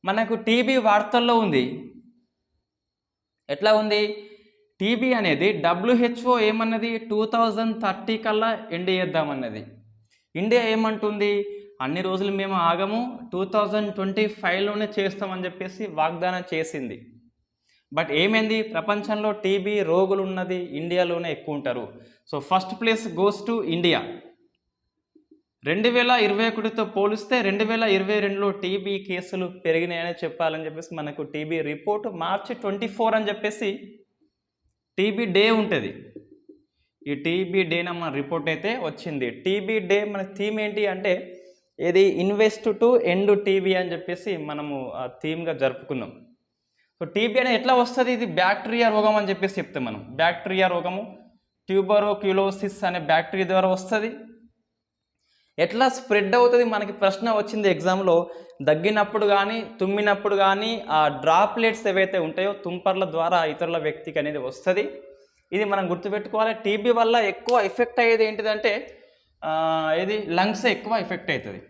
మనకు టీబీ వార్తల్లో ఉంది. ఎట్లా ఉంది? టీబీ అనేది WHO ఏమన్నది 2030 కల్లా ఎండ్ చేద్దామన్నది. ఇండియా ఏమంటుంది? అన్ని రోజులు మేము ఆగము, 2025లోనే చేస్తామని చెప్పేసి వాగ్దానం చేసింది. బట్ ఏమైంది? ప్రపంచంలో టీబీ రోగులు ఉన్నది ఇండియాలోనే ఎక్కువ ఉంటారు. So first place goes to India. 2021తో పోలిస్తే 2022లో టీబీ కేసులు పెరిగినాయని చెప్పాలని చెప్పేసి మనకు టీబీ రిపోర్ట్ March 24 అని చెప్పేసి టీబీ డే ఉంటుంది. ఈ టీబీ డేన మన రిపోర్ట్ అయితే వచ్చింది. టీబీ డే మన థీమ్ ఏంటి అంటే ఇది ఇన్వెస్ట్ టు ఎండ్ టీబీ అని చెప్పేసి మనము ఆ థీమ్గా జరుపుకున్నాం. సో టీబీ అనేది ఎట్లా వస్తుంది? ఇది బ్యాక్టీరియా రోగం అని చెప్పేసి చెప్తాం మనం. బ్యాక్టీరియా రోగము ట్యూబరోక్యులోసిస్ అనే బ్యాక్టీరియా ద్వారా వస్తుంది. ఎట్లా స్ప్రెడ్ అవుతుంది? మనకి ప్రశ్న వచ్చింది ఎగ్జామ్లో. దగ్గినప్పుడు కానీ తుమ్మినప్పుడు కానీ ఆ డ్రాప్లెట్స్ ఏవైతే ఉంటాయో తుంపర్ల ద్వారా ఇతరుల వ్యక్తికి అనేది వస్తుంది. ఇది మనం గుర్తుపెట్టుకోవాలి. టీబీ వల్ల ఎక్కువ ఎఫెక్ట్ అయ్యేది ఏంటిదంటే ఇది లంగ్స్ ఎక్కువ ఎఫెక్ట్ అవుతుంది.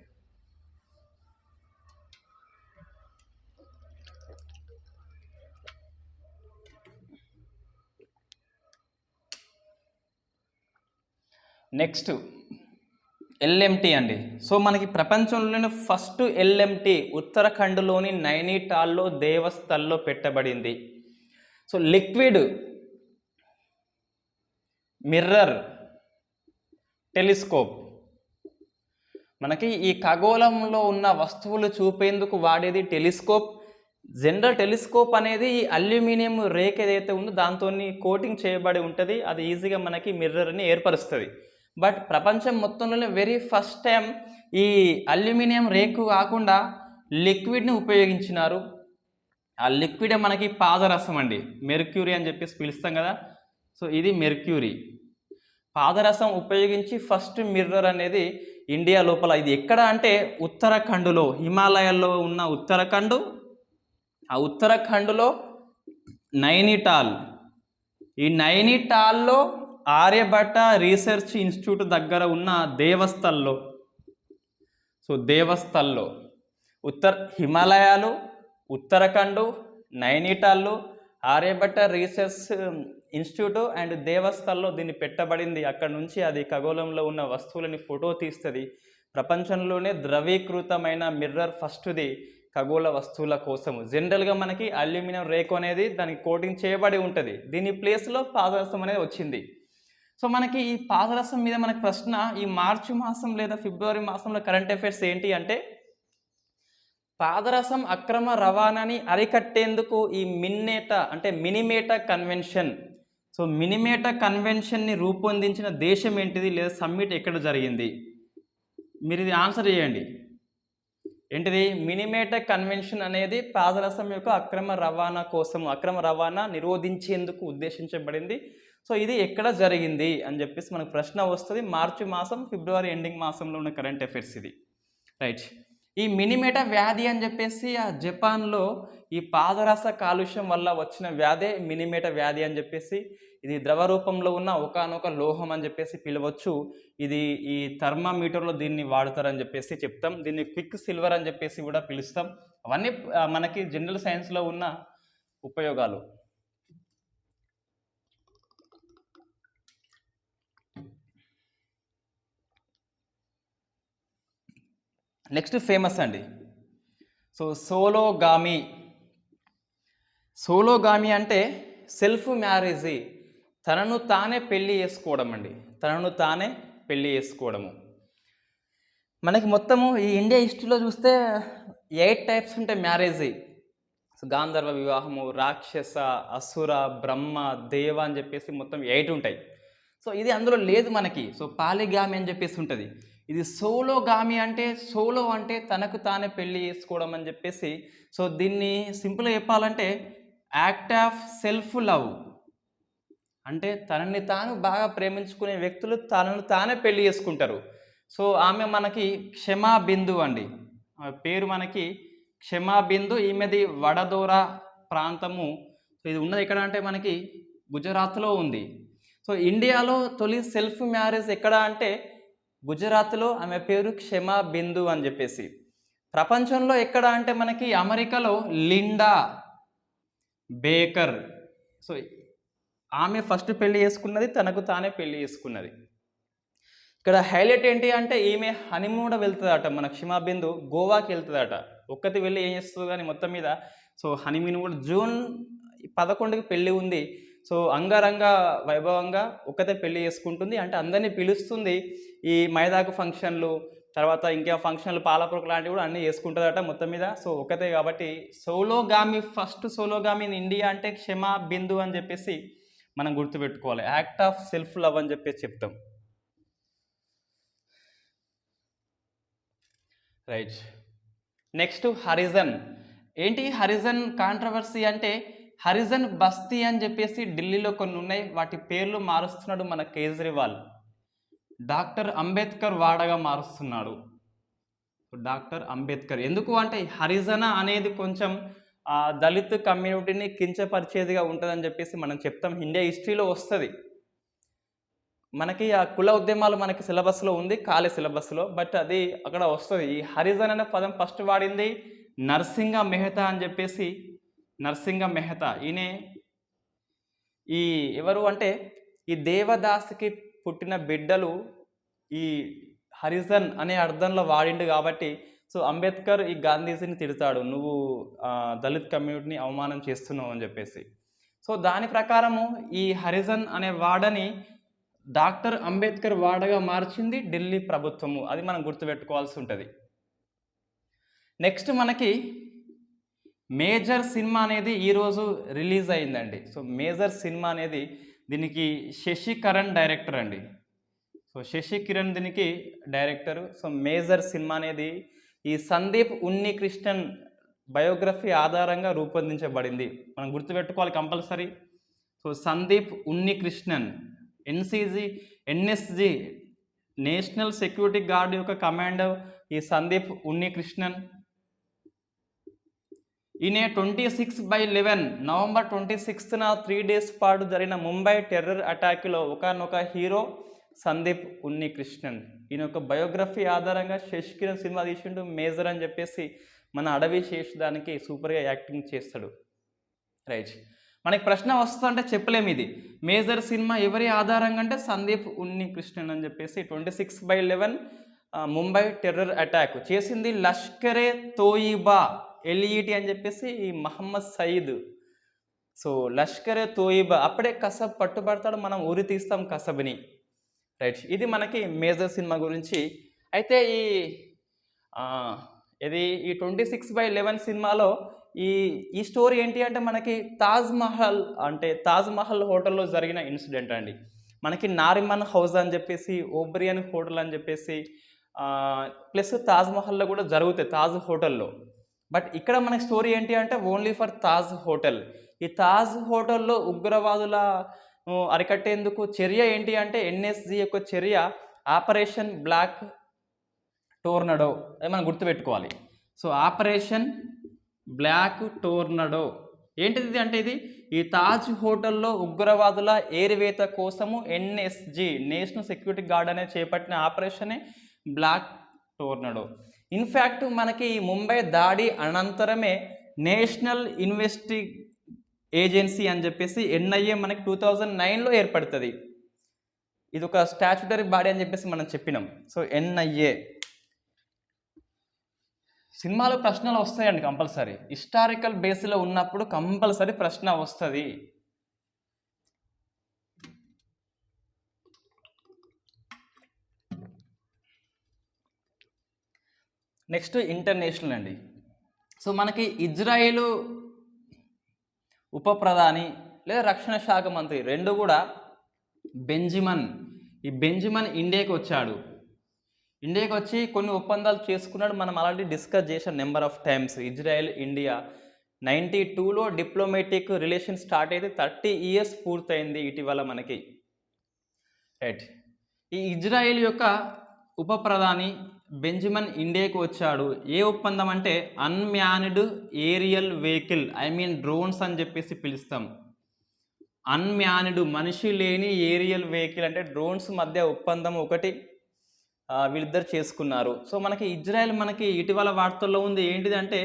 నెక్స్ట్ ఎల్ఎంటీ అండి. సో మనకి ప్రపంచంలోని ఫస్ట్ ఎల్ఎంటీ ఉత్తరాఖండ్లోని నైనిటాల్లో దేవస్థల్లో పెట్టబడింది. సో లిక్విడ్ మిర్రర్ టెలిస్కోప్, మనకి ఈ ఖగోళంలో ఉన్న వస్తువులు చూపేందుకు వాడేది టెలిస్కోప్. జనరల్ టెలిస్కోప్ అనేది ఈ అల్యూమినియం రేక్ ఏదైతే ఉందో దాంతో కోటింగ్ చేయబడి ఉంటుంది, అది ఈజీగా మనకి మిర్రర్ని ఏర్పరుస్తుంది. బట్ ప్రపంచం మొత్తంలోనే వెరీ ఫస్ట్ టైం ఈ అల్యూమినియం రేకు కాకుండా లిక్విడ్ని ఉపయోగించినారు. ఆ లిక్విడ్ మనకి పాదరసం అండి, మెర్క్యూరీ అని చెప్పేసి పిలుస్తాం కదా. సో ఇది మెర్క్యూరీ. పాదరసం ఉపయోగించి ఫస్ట్ మిర్రర్ అనేది ఇండియా లోపల, ఇది ఎక్కడ అంటే ఉత్తరాఖండ్లో, హిమాలయాల్లో ఉన్న ఉత్తరాఖండ్, ఆ ఉత్తరాఖండ్లో నైనిటాల్, ఈ నైనిటాల్లో ఆర్యభట్ట రీసెర్చ్ ఇన్స్టిట్యూట్ దగ్గర ఉన్న దేవస్థల్లో, సో దేవస్థల్లో హిమాలయాలు, ఉత్తరాఖండ్, నైనిటాల్లో ఆర్యభట్ట రీసెర్చ్ ఇన్స్టిట్యూట్ అండ్ దేవస్థల్లో దీన్ని పెట్టబడింది. అక్కడ నుంచి అది ఖగోళంలో ఉన్న వస్తువులని ఫోటో తీస్తుంది. ప్రపంచంలోనే ద్రవీకృతమైన మిర్రర్ ఫస్ట్ది ఖగోళ వస్తువుల కోసము. జనరల్గా మనకి అల్యూమినియం రేకు అనేది దానికి కోటింగ్ చేయబడి ఉంటుంది, దీని ప్లేస్లో పాదరసం అనేది వచ్చింది. సో మనకి ఈ పాదరసం మీద మనకి ప్రశ్న, ఈ మార్చి మాసం లేదా ఫిబ్రవరి మాసంలో కరెంట్ అఫైర్స్ ఏంటి అంటే, పాదరసం అక్రమ రవాణాని అరికట్టేందుకు ఈ మినిమేటా కన్వెన్షన్, సో మినిమేటా కన్వెన్షన్ని రూపొందించిన దేశం ఏంటిది, లేదా సమ్మిట్ ఎక్కడ జరిగింది? మీరు ఇది ఆన్సర్ చేయండి. ఏంటిది? మినిమేటా కన్వెన్షన్ అనేది పాదరసం యొక్క అక్రమ రవాణా నిరోధించేందుకు ఉద్దేశించబడింది. సో ఇది ఎక్కడ జరిగింది అని చెప్పేసి మనకు ప్రశ్న వస్తుంది. మార్చి మాసం ఫిబ్రవరి ఎండింగ్ మాసంలో ఉన్న కరెంట్ అఫైర్స్ ఇది. రైట్. ఈ మినిమేటా వ్యాధి అని చెప్పేసి ఆ జపాన్లో ఈ పాదరస కాలుష్యం వల్ల వచ్చిన వ్యాధే మినిమేటా వ్యాధి అని చెప్పేసి, ఇది ద్రవ రూపంలో ఉన్న ఒకానొక లోహం అని చెప్పేసి పిలవచ్చు. ఇది ఈ థర్మామీటర్లో దీన్ని వాడతారని చెప్పేసి చెప్తాం. దీన్ని క్విక్ సిల్వర్ అని చెప్పేసి కూడా పిలుస్తాం. అవన్నీ మనకి జనరల్ సైన్స్లో ఉన్న ఉపయోగాలు. నెక్స్ట్ ఫేమస్ అండి, సో సోలోగామి అంటే సెల్ఫ్ మ్యారేజీ, తనను తానే పెళ్ళి చేసుకోవడం అండి, తనను తానే పెళ్ళి చేసుకోవడము. మనకి మొత్తము ఈ ఇండియా హిస్టరీలో చూస్తే 8 టైప్స్ ఉంటాయి మ్యారేజీ. గాంధర్వ వివాహము, రాక్షస, అసుర, బ్రహ్మ, దేవ అని చెప్పేసి మొత్తం 8 ఉంటాయి. సో ఇది అందులో లేదు మనకి. సో పాలిగామి అని చెప్పేసి ఉంటుంది. ఇది సోలోగామి అంటే, సోలో అంటే తనకు తానే పెళ్ళి చేసుకోవడం అని చెప్పేసి. సో దీన్ని సింపుల్గా చెప్పాలంటే యాక్ట్ ఆఫ్ సెల్ఫ్ లవ్, అంటే తనని తాను బాగా ప్రేమించుకునే వ్యక్తులు తనను తానే పెళ్ళి చేసుకుంటారు. సో ఆమె మనకి క్షమాబిందు అండి, పేరు మనకి క్షమాబిందు. ఈమెది వడదోర ప్రాంతము. సో ఇది ఉన్నది ఎక్కడ అంటే మనకి గుజరాత్లో ఉంది. సో ఇండియాలో తొలి సెల్ఫ్ మ్యారేజ్ ఎక్కడ అంటే గుజరాత్లో, ఆమె పేరు క్షమాబిందు అని చెప్పేసి. ప్రపంచంలో ఎక్కడ అంటే మనకి అమెరికాలో లిండా బేకర్. సో ఆమె ఫస్ట్ పెళ్లి చేసుకున్నది, తనకు తానే పెళ్లి చేసుకున్నది. ఇక్కడ హైలైట్ ఏంటి అంటే ఈమె హనీమూన్ కూడా వెళ్తుందట, మన క్షమాబిందు గోవాకి వెళ్తుందట. ఒక్కటి వెళ్ళి ఏం చేస్తుంది కానీ మొత్తం మీద. సో హనీమూన్ కూడా జూన్ 11కి పెళ్ళి ఉంది. సో అంగరంగ వైభవంగా ఒక్కతే పెళ్లి చేసుకుంటుంది, అంటే అందరినీ పిలుస్తుంది. ఈ మైదాకు ఫంక్షన్లు, తర్వాత ఇంకా ఫంక్షన్లు, పాలపురకు లాంటివి కూడా అన్నీ చేసుకుంటుందట మొత్తం మీద. సో ఒకతే కాబట్టి సోలోగామి, ఫస్ట్ సోలోగామి ఇన్ ఇండియా అంటే క్షమాబిందు అని చెప్పేసి మనం గుర్తుపెట్టుకోవాలి. యాక్ట్ ఆఫ్ సెల్ఫ్ లవ్ అని చెప్పేసి చెప్తాం. రైట్. నెక్స్ట్ హరిజన్. ఏంటి హరిజన్ కాంట్రవర్సీ అంటే, హరిజన్ బస్తీ అని చెప్పేసి ఢిల్లీలో కొన్ని ఉన్నాయి, వాటి పేర్లు మారుస్తున్నాడు మన కేజ్రీవాల్. డాక్టర్ అంబేద్కర్ వాడగా మారుస్తున్నాడు. డాక్టర్ అంబేద్కర్ ఎందుకు అంటే, హరిజన అనేది కొంచెం దళిత్ కమ్యూనిటీని కించపరిచేదిగా ఉంటుందని చెప్పేసి మనం చెప్తాం. ఇండియా హిస్టరీలో వస్తుంది మనకి. ఆ కుల ఉద్యమాలు మనకి సిలబస్లో ఉంది, ఖాళీ సిలబస్లో, బట్ అది అక్కడ వస్తుంది. ఈ హరిజన్ అనే పదం ఫస్ట్ వాడింది నర్సింగ మెహతా అని చెప్పేసి. నర్సింగ మెహతా ఈయనే ఎవరు అంటే, ఈ దేవదాస్కి పుట్టిన బిడ్డలు ఈ హరిజన్ అనే అర్థంలో వాడిండు కాబట్టి సో అంబేద్కర్ ఈ గాంధీజీని తిడతాడు, నువ్వు దళిత్ కమ్యూనిటీని అవమానం చేస్తున్నావు అని చెప్పేసి. సో దాని ప్రకారము ఈ హరిజన్ అనే వాడని డాక్టర్ అంబేద్కర్ వాడగా మార్చింది ఢిల్లీ ప్రభుత్వము. అది మనం గుర్తుపెట్టుకోవాల్సి ఉంటుంది. నెక్స్ట్ మనకి మేజర్ సినిమా అనేది ఈరోజు రిలీజ్ అయిందండి. సో మేజర్ సినిమా అనేది దీనికి శశికరణ్ డైరెక్టర్ అండి. సో శశికిరణ్ దీనికి డైరెక్టరు. సో మేజర్ సినిమా అనేది ఈ సందీప్ ఉన్నికృష్ణన్ బయోగ్రఫీ ఆధారంగా రూపొందించబడింది. మనం గుర్తుపెట్టుకోవాలి compulsory. So Sandeep Unnikrishnan NSG national security guard యొక్క కమాండర్ ఈ సందీప్ ఉన్నికృష్ణన్. ఈయన 26/11 నవంబర్ 26న 3 days పాటు జరిగిన ముంబై టెర్రర్ అటాక్లో ఒకనొక హీరో సందీప్ ఉన్నికృష్ణన్. ఈయన యొక్క బయోగ్రఫీ ఆధారంగా శశికిరణ్ సినిమా తీసిండు మేజర్ అని చెప్పేసి. మన అడవి శేషదానికి సూపర్గా యాక్టింగ్ చేస్తాడు. రైట్, మనకి ప్రశ్న వస్తుందంటే చెప్పలేము ఇది మేజర్ సినిమా ఎవరి ఆధారంగా అంటే సందీప్ ఉన్నికృష్ణన్ అని చెప్పేసి. 26/11 ముంబై టెర్రర్ అటాక్ చేసింది లష్కరే తోయిబా ఎల్ఈటి అని చెప్పేసి ఈ మహమ్మద్ సయీద్. సో లష్కరే తోయిబా అప్పుడే కసబ్ పట్టుబడతాడు, మనం ఉరి తీస్తాం కసబ్ని. రైట్, ఇది మనకి మేజర్ సినిమా గురించి. అయితే ఈ 26/11 సినిమాలో ఈ స్టోరీ ఏంటి అంటే మనకి తాజ్ మహల్ హోటల్లో జరిగిన ఇన్సిడెంట్ అండి. మనకి నారిమన్ హౌస్ అని చెప్పేసి, ఓబ్రియన్ హోటల్ అని చెప్పేసి, ప్లస్ తాజ్ మహల్లో కూడా జరుగుతాయి తాజ్ హోటల్లో. బట్ ఇక్కడ మనకి స్టోరీ ఏంటి అంటే ఓన్లీ ఫర్ తాజ్ హోటల్. ఈ తాజ్ హోటల్లో ఉగ్రవాదుల అరికట్టేందుకు చర్య ఏంటి అంటే ఎన్ఎస్జి యొక్క చర్య ఆపరేషన్ బ్లాక్ టోర్నడో. అది మనం గుర్తుపెట్టుకోవాలి. సో ఆపరేషన్ బ్లాక్ టోర్నడో ఏంటిది అంటే ఇది ఈ తాజ్ హోటల్లో ఉగ్రవాదుల ఏరివేత కోసము ఎన్ఎస్జి నేషనల్ సెక్యూరిటీ గార్డ్ అనేది చేపట్టిన ఆపరేషనే బ్లాక్ టోర్నడో. ఇన్ఫ్యాక్ట్ మనకి ఈ ముంబై దాడి అనంతరమే నేషనల్ ఏజెన్సీ అని చెప్పేసి ఎన్ఐఏ మనకి 2009లో ఏర్పడుతుంది. ఇది ఒక స్టాచ్యుటరీ బాడీ అని చెప్పేసి మనం చెప్పినాం. So NIA. సినిమాలో ప్రశ్నలు వస్తాయండి కంపల్సరీ. హిస్టారికల్ బేస్లో ఉన్నప్పుడు కంపల్సరీ ప్రశ్న వస్తుంది. నెక్స్ట్ ఇంటర్నేషనల్ అండి. సో మనకి ఇజ్రాయిల్ ఉప ప్రధాని లేదా రక్షణ శాఖ మంత్రి రెండు కూడా బెంజమిన్ ఇండియాకి వచ్చాడు. ఇండియాకి వచ్చి కొన్ని ఒప్పందాలు చేసుకున్నాడు. మనం ఆల్రెడీ డిస్కస్ చేసిన number of times. Israel India 92లో డిప్లొమాటిక్ రిలేషన్ స్టార్ట్ అయితే 30 years పూర్తయింది ఇటీవల మనకి. రైట్, ఈ ఇజ్రాయెల్ యొక్క ఉప ప్రధాని బెంజమిన్ ఇండియాకి వచ్చాడు. ఏ ఒప్పందం అంటే అన్మ్యాన్డ్ ఏరియల్ వెహికల్, డ్రోన్స్ అని చెప్పేసి పిలుస్తాం. అన్మ్యాన్డ్ మనిషి లేని ఏరియల్ వెహికల్ అంటే డ్రోన్స్ మధ్య ఒప్పందం ఒకటి వీళ్ళిద్దరు చేసుకున్నారు. సో మనకి ఇజ్రాయెల్ మనకి ఇటీవల వార్తల్లో ఉంది ఏంటిదంటే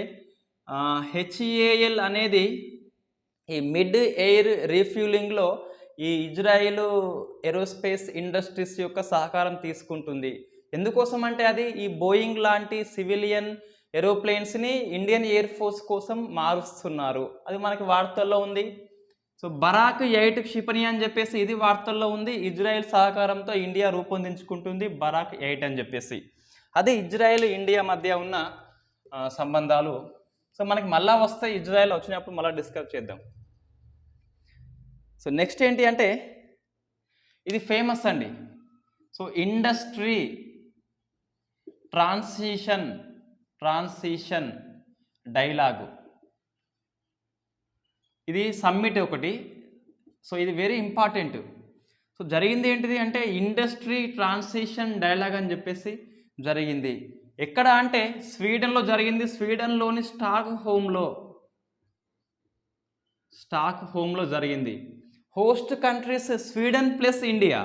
HAL అనేది ఈ మిడ్ ఎయిర్ రీఫ్యూలింగ్లో ఈ ఇజ్రాయెల్ ఏరోస్పేస్ ఇండస్ట్రీస్ యొక్క సహకారం తీసుకుంటుంది. ఎందుకోసం అంటే అది ఈ బోయింగ్ లాంటి సివిలియన్ ఏరోప్లేన్స్ని ఇండియన్ ఎయిర్ ఫోర్స్ కోసం మారుస్తున్నారు. అది మనకి వార్తల్లో ఉంది. సో బరాక్ 8 క్షిపణి అని చెప్పేసి ఇది వార్తల్లో ఉంది. ఇజ్రాయెల్ సహకారంతో ఇండియా రూపొందించుకుంటుంది బరాక్ 8 అని చెప్పేసి. అదే ఇజ్రాయెల్ ఇండియా మధ్య ఉన్న సంబంధాలు. సో మనకి మళ్ళా వస్తాయి, ఇజ్రాయెల్ వచ్చినప్పుడు మళ్ళీ డిస్కస్ చేద్దాం. సో నెక్స్ట్ ఏంటి అంటే ఇది ఫేమస్ అండి. So industry transition dialogue. ఇది సమ్మిట్ ఒకటి. సో ఇది వెరీ ఇంపార్టెంట్. సో జరిగింది ఏంటిది అంటే ఇండస్ట్రీ ట్రాన్సిషన్ డైలాగ్ అని చెప్పేసి జరిగింది. ఎక్కడ అంటే స్వీడన్లో జరిగింది. స్వీడన్లోని స్టాక్ హోమ్లో జరిగింది. Host countries Sweden plus India.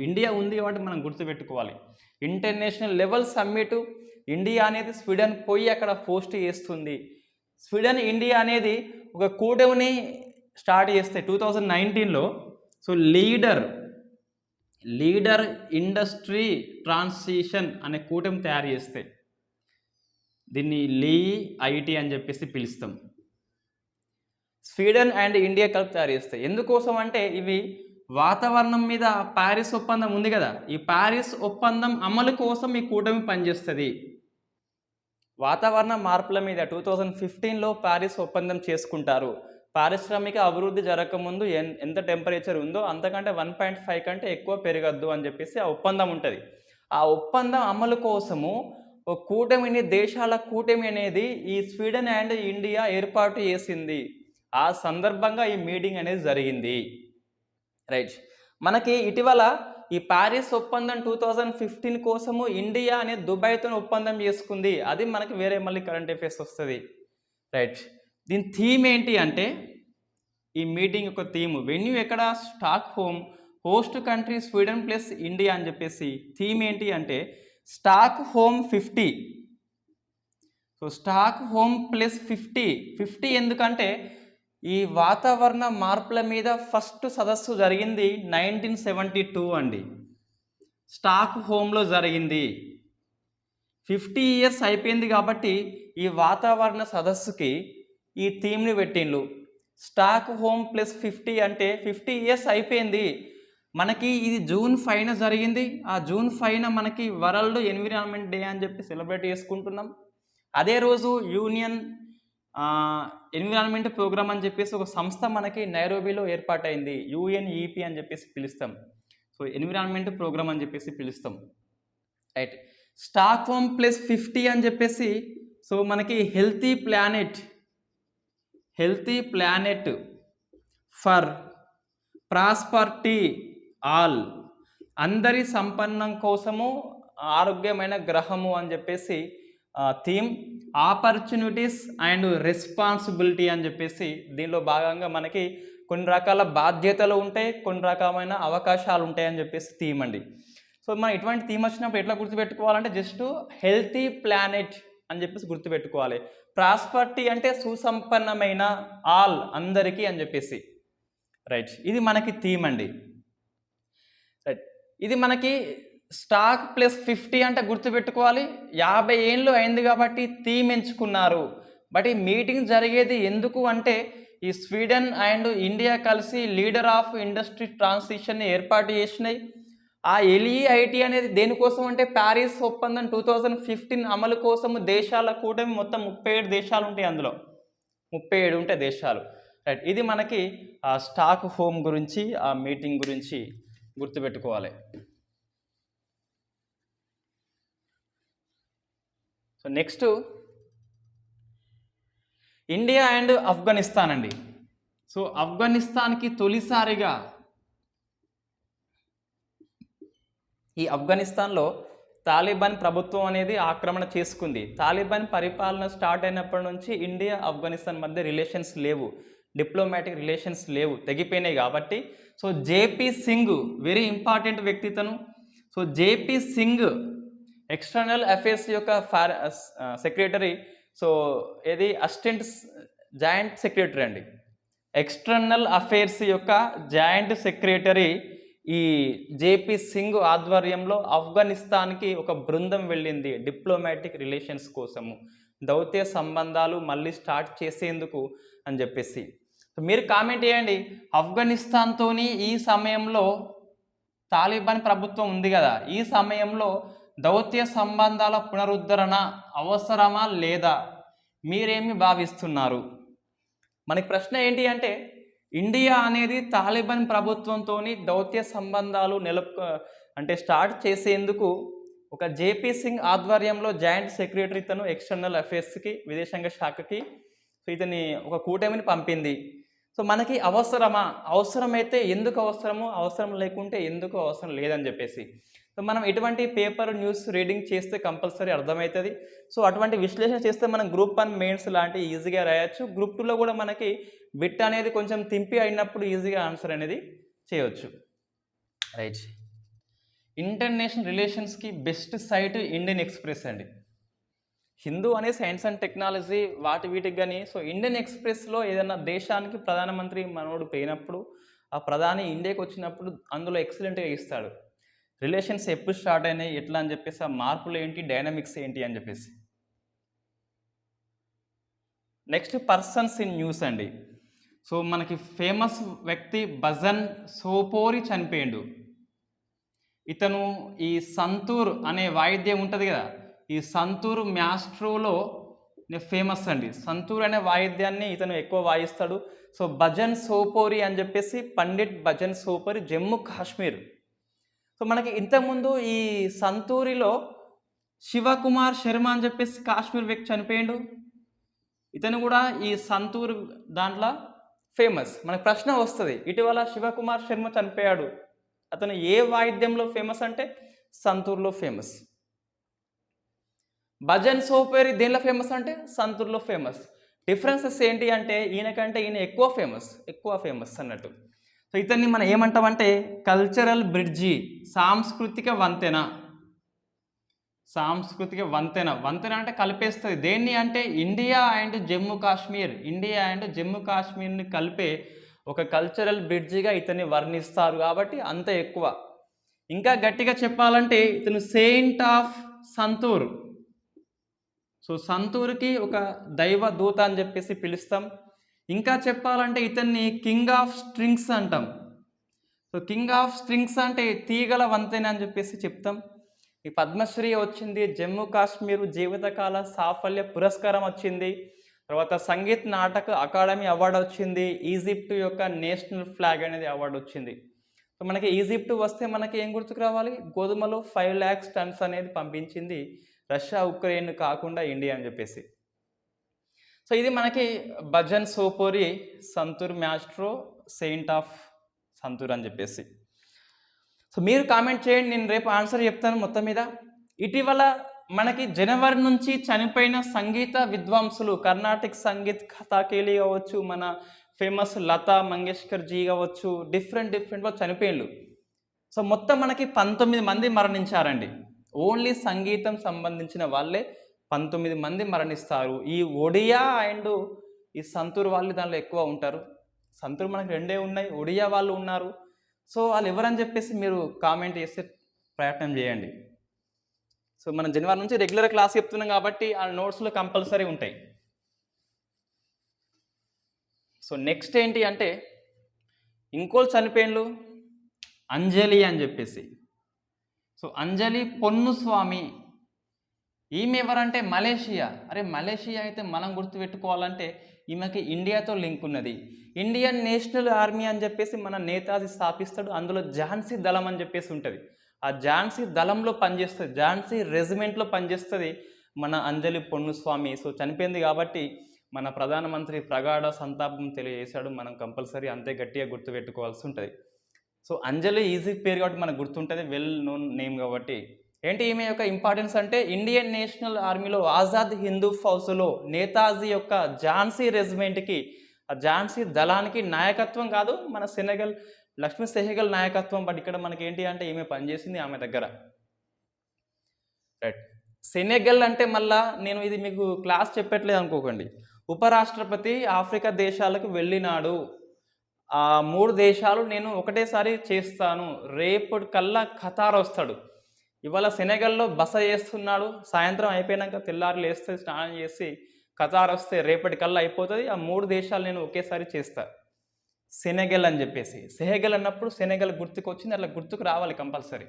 India ఉంది కాబట్టి మనం గుర్తుపెట్టుకోవాలి. ఇంటర్నేషనల్ లెవెల్ సమ్మిట్ ఇండియా అనేది స్వీడన్ పోయి అక్కడ హోస్ట్ చేస్తుంది. స్వీడన్ ఇండియా అనేది ఒక కూటమిని స్టార్ట్ చేస్తే 2019లో. సో లీడర్ ఇండస్ట్రీ ట్రాన్సిషన్ అనే కూటమి తయారు చేస్తే దీన్ని LEIT అని చెప్పేసి పిలుస్తాం. స్వీడన్ అండ్ ఇండియా కలిపి తయారు చేస్తాయి. ఎందుకోసం అంటే ఇవి వాతావరణం మీద ప్యారిస్ ఒప్పందం ఉంది కదా, ఈ ప్యారిస్ ఒప్పందం అమలు కోసం ఈ కూటమి పనిచేస్తుంది. వాతావరణ మార్పుల మీద 2015లో ప్యారిస్ ఒప్పందం చేసుకుంటారు. పారిశ్రామిక అభివృద్ధి జరగకముందు ఎంత టెంపరేచర్ ఉందో అంతకంటే 1.5 కంటే ఎక్కువ పెరగద్దు అని చెప్పేసి ఆ ఒప్పందం ఉంటుంది. ఆ ఒప్పందం అమలు కోసము ఒక కూటమిని, దేశాల కూటమి అనేది ఈ స్వీడన్ అండ్ ఇండియా ఏర్పాటు చేసింది. ఆ సందర్భంగా ఈ మీటింగ్ అనేది జరిగింది. రైట్. మనకి ఇటీవల ఈ ప్యారిస్ ఒప్పందం 2015 కోసము ఇండియా అనే దుబాయ్తో ఒప్పందం చేసుకుంది. అది మనకి వేరే మళ్ళీ కరెంట్ అఫైర్స్ వస్తుంది. రైట్. దీని థీమ్ ఏంటి అంటే, ఈ మీటింగ్ యొక్క థీమ్ వెన్యూ ఎక్కడ, stock home, host country Sweden plus India అని చెప్పేసి. థీమ్ ఏంటి అంటే stock home 50. So stock home plus 50 ఎందుకంటే ఈ వాతావరణ మార్పుల మీద ఫస్ట్ సదస్సు జరిగింది 1972 అండి. స్టాక్ హోమ్లో జరిగింది. 50 ఇయర్స్ అయిపోయింది కాబట్టి ఈ వాతావరణ సదస్సుకి ఈ థీమ్ని పెట్టిండ్రు. స్టాక్ హోమ్ ప్లస్ 50 అంటే 50 ఇయర్స్ అయిపోయింది. మనకి ఇది June 5న జరిగింది. ఆ June 5న మనకి వరల్డ్ ఎన్విరాన్మెంట్ డే అని చెప్పి సెలబ్రేట్ చేసుకుంటున్నాం. అదే రోజు యూనియన్ ఎన్విరాన్మెంట్ ప్రోగ్రామ్ అని చెప్పేసి ఒక సంస్థ మనకి నైరోబీలో ఏర్పాటైంది. UNEP అని చెప్పేసి పిలుస్తాం. సో ఎన్విరాన్మెంట్ ప్రోగ్రామ్ అని చెప్పేసి పిలుస్తాం. రైట్. స్టాక్ హోమ్ ప్లస్ 50 అని చెప్పేసి, సో మనకి healthy planet for prosperity all, అందరి సంపన్నం కోసము ఆరోగ్యమైన గ్రహము అని చెప్పేసి థీమ్. ఆపర్చునిటీస్ అండ్ రెస్పాన్సిబిలిటీ అని చెప్పేసి దీనిలో భాగంగా మనకి కొన్ని రకాల బాధ్యతలు ఉంటాయి, కొన్ని రకమైన అవకాశాలు ఉంటాయి అని చెప్పేసి థీమ్ అండి. సో మనం ఇటువంటి థీమ్ వచ్చినప్పుడు ఎట్లా గుర్తుపెట్టుకోవాలంటే జస్ట్ హెల్తీ ప్లానెట్ అని చెప్పేసి గుర్తుపెట్టుకోవాలి. ప్రాస్పర్టీ అంటే సుసంపన్నమైన, ఆల్ అందరికీ అని చెప్పేసి. రైట్. ఇది మనకి థీమ్ అండి. రైట్. ఇది మనకి స్టాక్ ప్లస్ 50 అంటే గుర్తుపెట్టుకోవాలి 50 ఏళ్ళు అయింది కాబట్టి థీమ్ ఎంచుకున్నారు. బట్ ఈ మీటింగ్ జరిగేది ఎందుకు అంటే ఈ స్వీడన్ అండ్ ఇండియా కలిసి లీడర్ ఆఫ్ ఇండస్ట్రీ ట్రాన్సిషన్ని ఏర్పాటు చేసినాయి. ఆ LEIT అనేది దేనికోసం అంటే ప్యారిస్ ఒప్పందం 2015 అమలు కోసము దేశాల కూటమి మొత్తం 37 దేశాలు ఉంటాయి. అందులో 37 ఉంటాయి దేశాలు. రైట్. ఇది మనకి స్టాక్ హోమ్ గురించి, ఆ మీటింగ్ గురించి గుర్తుపెట్టుకోవాలి. So next India and Afghanistan అండి. సో ఆఫ్ఘనిస్తాన్కి తొలిసారిగా ఈ ఆఫ్ఘనిస్తాన్లో తాలిబాన్ ప్రభుత్వం అనేది ఆక్రమణ చేసుకుంది. తాలిబాన్ పరిపాలన స్టార్ట్ అయినప్పటి నుంచి ఇండియా ఆఫ్ఘనిస్తాన్ మధ్య రిలేషన్స్ లేవు, డిప్లొమాటిక్ రిలేషన్స్ లేవు, తెగిపోయినాయి. కాబట్టి so JP Singh very important వ్యక్తితను. So JP Singh external affairs యొక్క సెక్రటరీ. సో ఇది అసిస్టెంట్ జాయింట్ సెక్రటరీ అండి. ఎక్స్టర్నల్ అఫేర్స్ యొక్క జాయింట్ సెక్రటరీ ఈ JP సింగ్ ఆధ్వర్యంలో ఆఫ్ఘనిస్తాన్కి ఒక బృందం వెళ్ళింది డిప్లొమాటిక్ రిలేషన్స్ కోసము, దౌత్య సంబంధాలు మళ్ళీ స్టార్ట్ చేసేందుకు అని చెప్పేసి. మీరు కామెంట్ చేయండి, ఆఫ్ఘనిస్తాన్తోని ఈ సమయంలో తాలిబాన్ ప్రభుత్వం ఉంది కదా, ఈ సమయంలో దౌత్య సంబంధాల పునరుద్ధరణ అవసరమా లేదా, మీరేమి భావిస్తున్నారు? మనకి ప్రశ్న ఏంటి అంటే ఇండియా అనేది తాలిబాన్ ప్రభుత్వంతో దౌత్య సంబంధాలు అంటే స్టార్ట్ చేసేందుకు ఒక JP సింగ్ ఆధ్వర్యంలో జాయింట్ సెక్రటరీ తను ఎక్స్టర్నల్ అఫేర్స్కి, విదేశాంగ శాఖకి సో ఇతని ఒక కూటమిని పంపింది. సో మనకి అవసరమా, అవసరమైతే ఎందుకు అవసరము, అవసరం లేకుంటే ఎందుకు అవసరం లేదని చెప్పేసి. సో మనం ఎటువంటి పేపర్ న్యూస్ రీడింగ్ చేస్తే కంపల్సరీ అర్థమవుతుంది. సో అటువంటి విశ్లేషణ చేస్తే మనం గ్రూప్ 1 మెయిన్స్ లాంటివి ఈజీగా రాయొచ్చు. గ్రూప్ 2లో కూడా మనకి బిట్ అనేది కొంచెం తింపి అయినప్పుడు ఈజీగా ఆన్సర్ అనేది చేయవచ్చు. రైట్. ఇంటర్నేషనల్ రిలేషన్స్కి బెస్ట్ సైట్ ఇండియన్ ఎక్స్ప్రెస్ అండి. హిందూ అనే సైన్స్ అండ్ టెక్నాలజీ వీటికి కానీ సో ఇండియన్ ఎక్స్ప్రెస్లో ఏదైనా దేశానికి ప్రధానమంత్రి మనోడు పోయినప్పుడు ఆ ప్రధాని ఇండియాకి వచ్చినప్పుడు అందులో ఎక్సలెంట్గా ఇస్తాడు. రిలేషన్స్ ఎప్పుడు స్టార్ట్ అయినాయి, ఎట్లా అని చెప్పేసి, ఆ మార్పులు ఏంటి, డైనమిక్స్ ఏంటి అని చెప్పేసి. నెక్స్ట్ పర్సన్స్ ఇన్ న్యూస్ అండి. సో మనకి ఫేమస్ వ్యక్తి భజన్ సోపోరి చనిపోయిండు. ఇతను ఈ సంతూర్ అనే వాయిద్యం ఉంటుంది కదా, ఈ సంతూర్ మ్యాస్ట్రోలో ఫేమస్ అండి. సంతూర్ అనే వాయిద్యాన్ని ఇతను ఎక్కువ వాయిస్తాడు. సో భజన్ సోపోరి అని చెప్పేసి పండిట్ భజన్ సోపోరి, జమ్మూ కాశ్మీర్. సో మనకి ఇంతకుముందు ఈ సంతూరిలో శివకుమార్ శర్మ అని చెప్పేసి కాశ్మీర్ వ్యక్తి చనిపోయిండు. ఇతను కూడా ఈ సంతూర్ దాంట్లో ఫేమస్. మనకు ప్రశ్న వస్తుంది, ఇటీవల శివకుమార్ శర్మ చనిపోయాడు, అతను ఏ వాయిద్యంలో ఫేమస్ అంటే సంతూర్లో ఫేమస్. భజన్ సోపేరి దేనిలో ఫేమస్ అంటే సంతూర్లో ఫేమస్. డిఫరెన్సెస్ ఏంటి అంటే ఈయనకంటే ఈయన ఎక్కువ ఫేమస్ అన్నట్టు. సో ఇతన్ని మనం ఏమంటామంటే కల్చరల్ బ్రిడ్జి, సాంస్కృతిక వంతెన. వంతెన అంటే కలిపేస్తుంది దేన్ని అంటే ఇండియా అండ్ జమ్మూ కాశ్మీర్ని కలిపే ఒక కల్చరల్ బ్రిడ్జిగా ఇతన్ని వర్ణిస్తారు కాబట్టి అంత ఎక్కువ. ఇంకా గట్టిగా చెప్పాలంటే ఇతను సెయింట్ ఆఫ్ సంతూర్. సో సంతూర్కి ఒక దైవ దూత అని చెప్పేసి పిలుస్తాం. ఇంకా చెప్పాలంటే ఇతన్ని కింగ్ ఆఫ్ స్ట్రింగ్స్ అంటాం. సో కింగ్ ఆఫ్ స్ట్రింగ్స్ అంటే తీగల వంతెన అని చెప్పేసి చెప్తాం. ఈ పద్మశ్రీ వచ్చింది, జమ్మూ కాశ్మీర్ జీవితకాల సాఫల్య పురస్కారం వచ్చింది, తర్వాత సంగీత్ నాటక అకాడమీ అవార్డు వచ్చింది, ఈజిప్ట్ యొక్క నేషనల్ ఫ్లాగ్ అనేది అవార్డు వచ్చింది. సో మనకి ఈజిప్ట్ వస్తే మనకి ఏం గుర్తుకు రావాలి, గోధుమలు 5 lakhs tons అనేది పంపించింది రష్యా ఉక్రెయిన్ కాకుండా ఇండియా అని చెప్పేసి. సో ఇది మనకి Bhajan Sopori, santoor maestro, saint of santoor అని చెప్పేసి. సో మీరు కామెంట్ చేయండి, నేను రేపు ఆన్సర్ చెప్తాను మొత్తం మీద. ఇటీవల మనకి జనవరి నుంచి చనిపోయిన సంగీత విద్వాంసులు, కర్ణాటిక్ సంగీత్ కథాకేలి కావచ్చు, మన ఫేమస్ లతా మంగేష్కర్ జీ కావచ్చు, డిఫరెంట్ వాళ్ళు చనిపోయిండు. సో మొత్తం మనకి 19 మంది మరణించారండి. ఓన్లీ సంగీతం సంబంధించిన వాళ్ళే 19 మంది మరణిస్తారు. ఈ ఒడియా అండ్ ఈ సంతూర్ వాళ్ళు దానిలో ఎక్కువ ఉంటారు. సంతూర్ మనకి 2 ఉన్నాయి, ఒడియా వాళ్ళు ఉన్నారు. సో వాళ్ళు ఎవరని చెప్పేసి మీరు కామెంట్ చేసే ప్రయత్నం చేయండి. సో మనం జనవరి నుంచి రెగ్యులర్ క్లాస్ చెప్తున్నాం కాబట్టి ఆ నోట్స్లో కంపల్సరీ ఉంటాయి. సో నెక్స్ట్ ఏంటి అంటే ఇంకోళ్ళు చనిపోయిండ్లు, అంజలి అని చెప్పేసి. సో అంజలి పొన్నుస్వామి, ఈమె ఎవరంటే మలేషియా. మలేషియా అయితే మనం గుర్తుపెట్టుకోవాలంటే ఈమెకి ఇండియాతో లింక్ ఉన్నది. ఇండియన్ నేషనల్ ఆర్మీ అని చెప్పేసి మన నేతాజీ స్థాపిస్తాడు. అందులో ఝాన్సీ దళం అని చెప్పేసి ఉంటుంది. ఆ ఝాన్సీ దళంలో పనిచేస్తుంది, ఝాన్సీ రెజిమెంట్లో పనిచేస్తుంది మన అంజలి పొన్నుస్వామి. సో చనిపోయింది కాబట్టి మన ప్రధానమంత్రి ప్రగాఢ సంతాపం తెలియజేశాడు. మనం కంపల్సరీ అంతే గట్టిగా గుర్తుపెట్టుకోవాల్సి ఉంటుంది. సో అంజలి ఈజీ పేరు కాబట్టి మనకు గుర్తుంటుంది, వెల్ నోన్ నేమ్ కాబట్టి. ఏంటి ఈమె యొక్క ఇంపార్టెన్స్ అంటే ఇండియన్ నేషనల్ ఆర్మీలో ఆజాద్ హిందూ ఫౌజ్లో నేతాజీ యొక్క ఝాన్సీ రెజిమెంట్కి, ఆ ఝాన్సీ దళానికి నాయకత్వం కాదు, మన సెనెగల్ లక్ష్మీ సెహగల్ నాయకత్వం. బట్ ఇక్కడ మనకి ఏంటి అంటే ఈమె పనిచేసింది ఆమె దగ్గర. రైట్. సెనెగల్ అంటే మళ్ళా నేను ఇది మీకు క్లాస్ చెప్పట్లేదు అనుకోకండి. ఉపరాష్ట్రపతి ఆఫ్రికా దేశాలకు వెళ్ళినాడు. ఆ 3 దేశాలు నేను ఒకటేసారి చేస్తాను, రేపటి కల్లా ఖతార్ వస్తాడు. ఇవాళ సెనెగల్లో బస చేస్తున్నాడు, సాయంత్రం అయిపోయినాక తెల్లారి లేస్తే స్నానం చేసి ఖతార్ వస్తే రేపటి కల్లా అయిపోతుంది. ఆ 3 దేశాలు నేను ఒకేసారి చేస్తా. సెనెగల్ అని చెప్పేసి, సెహగల్ అన్నప్పుడు సెనెగల్ గుర్తుకు వచ్చింది, అట్లా గుర్తుకు రావాలి కంపల్సరీ.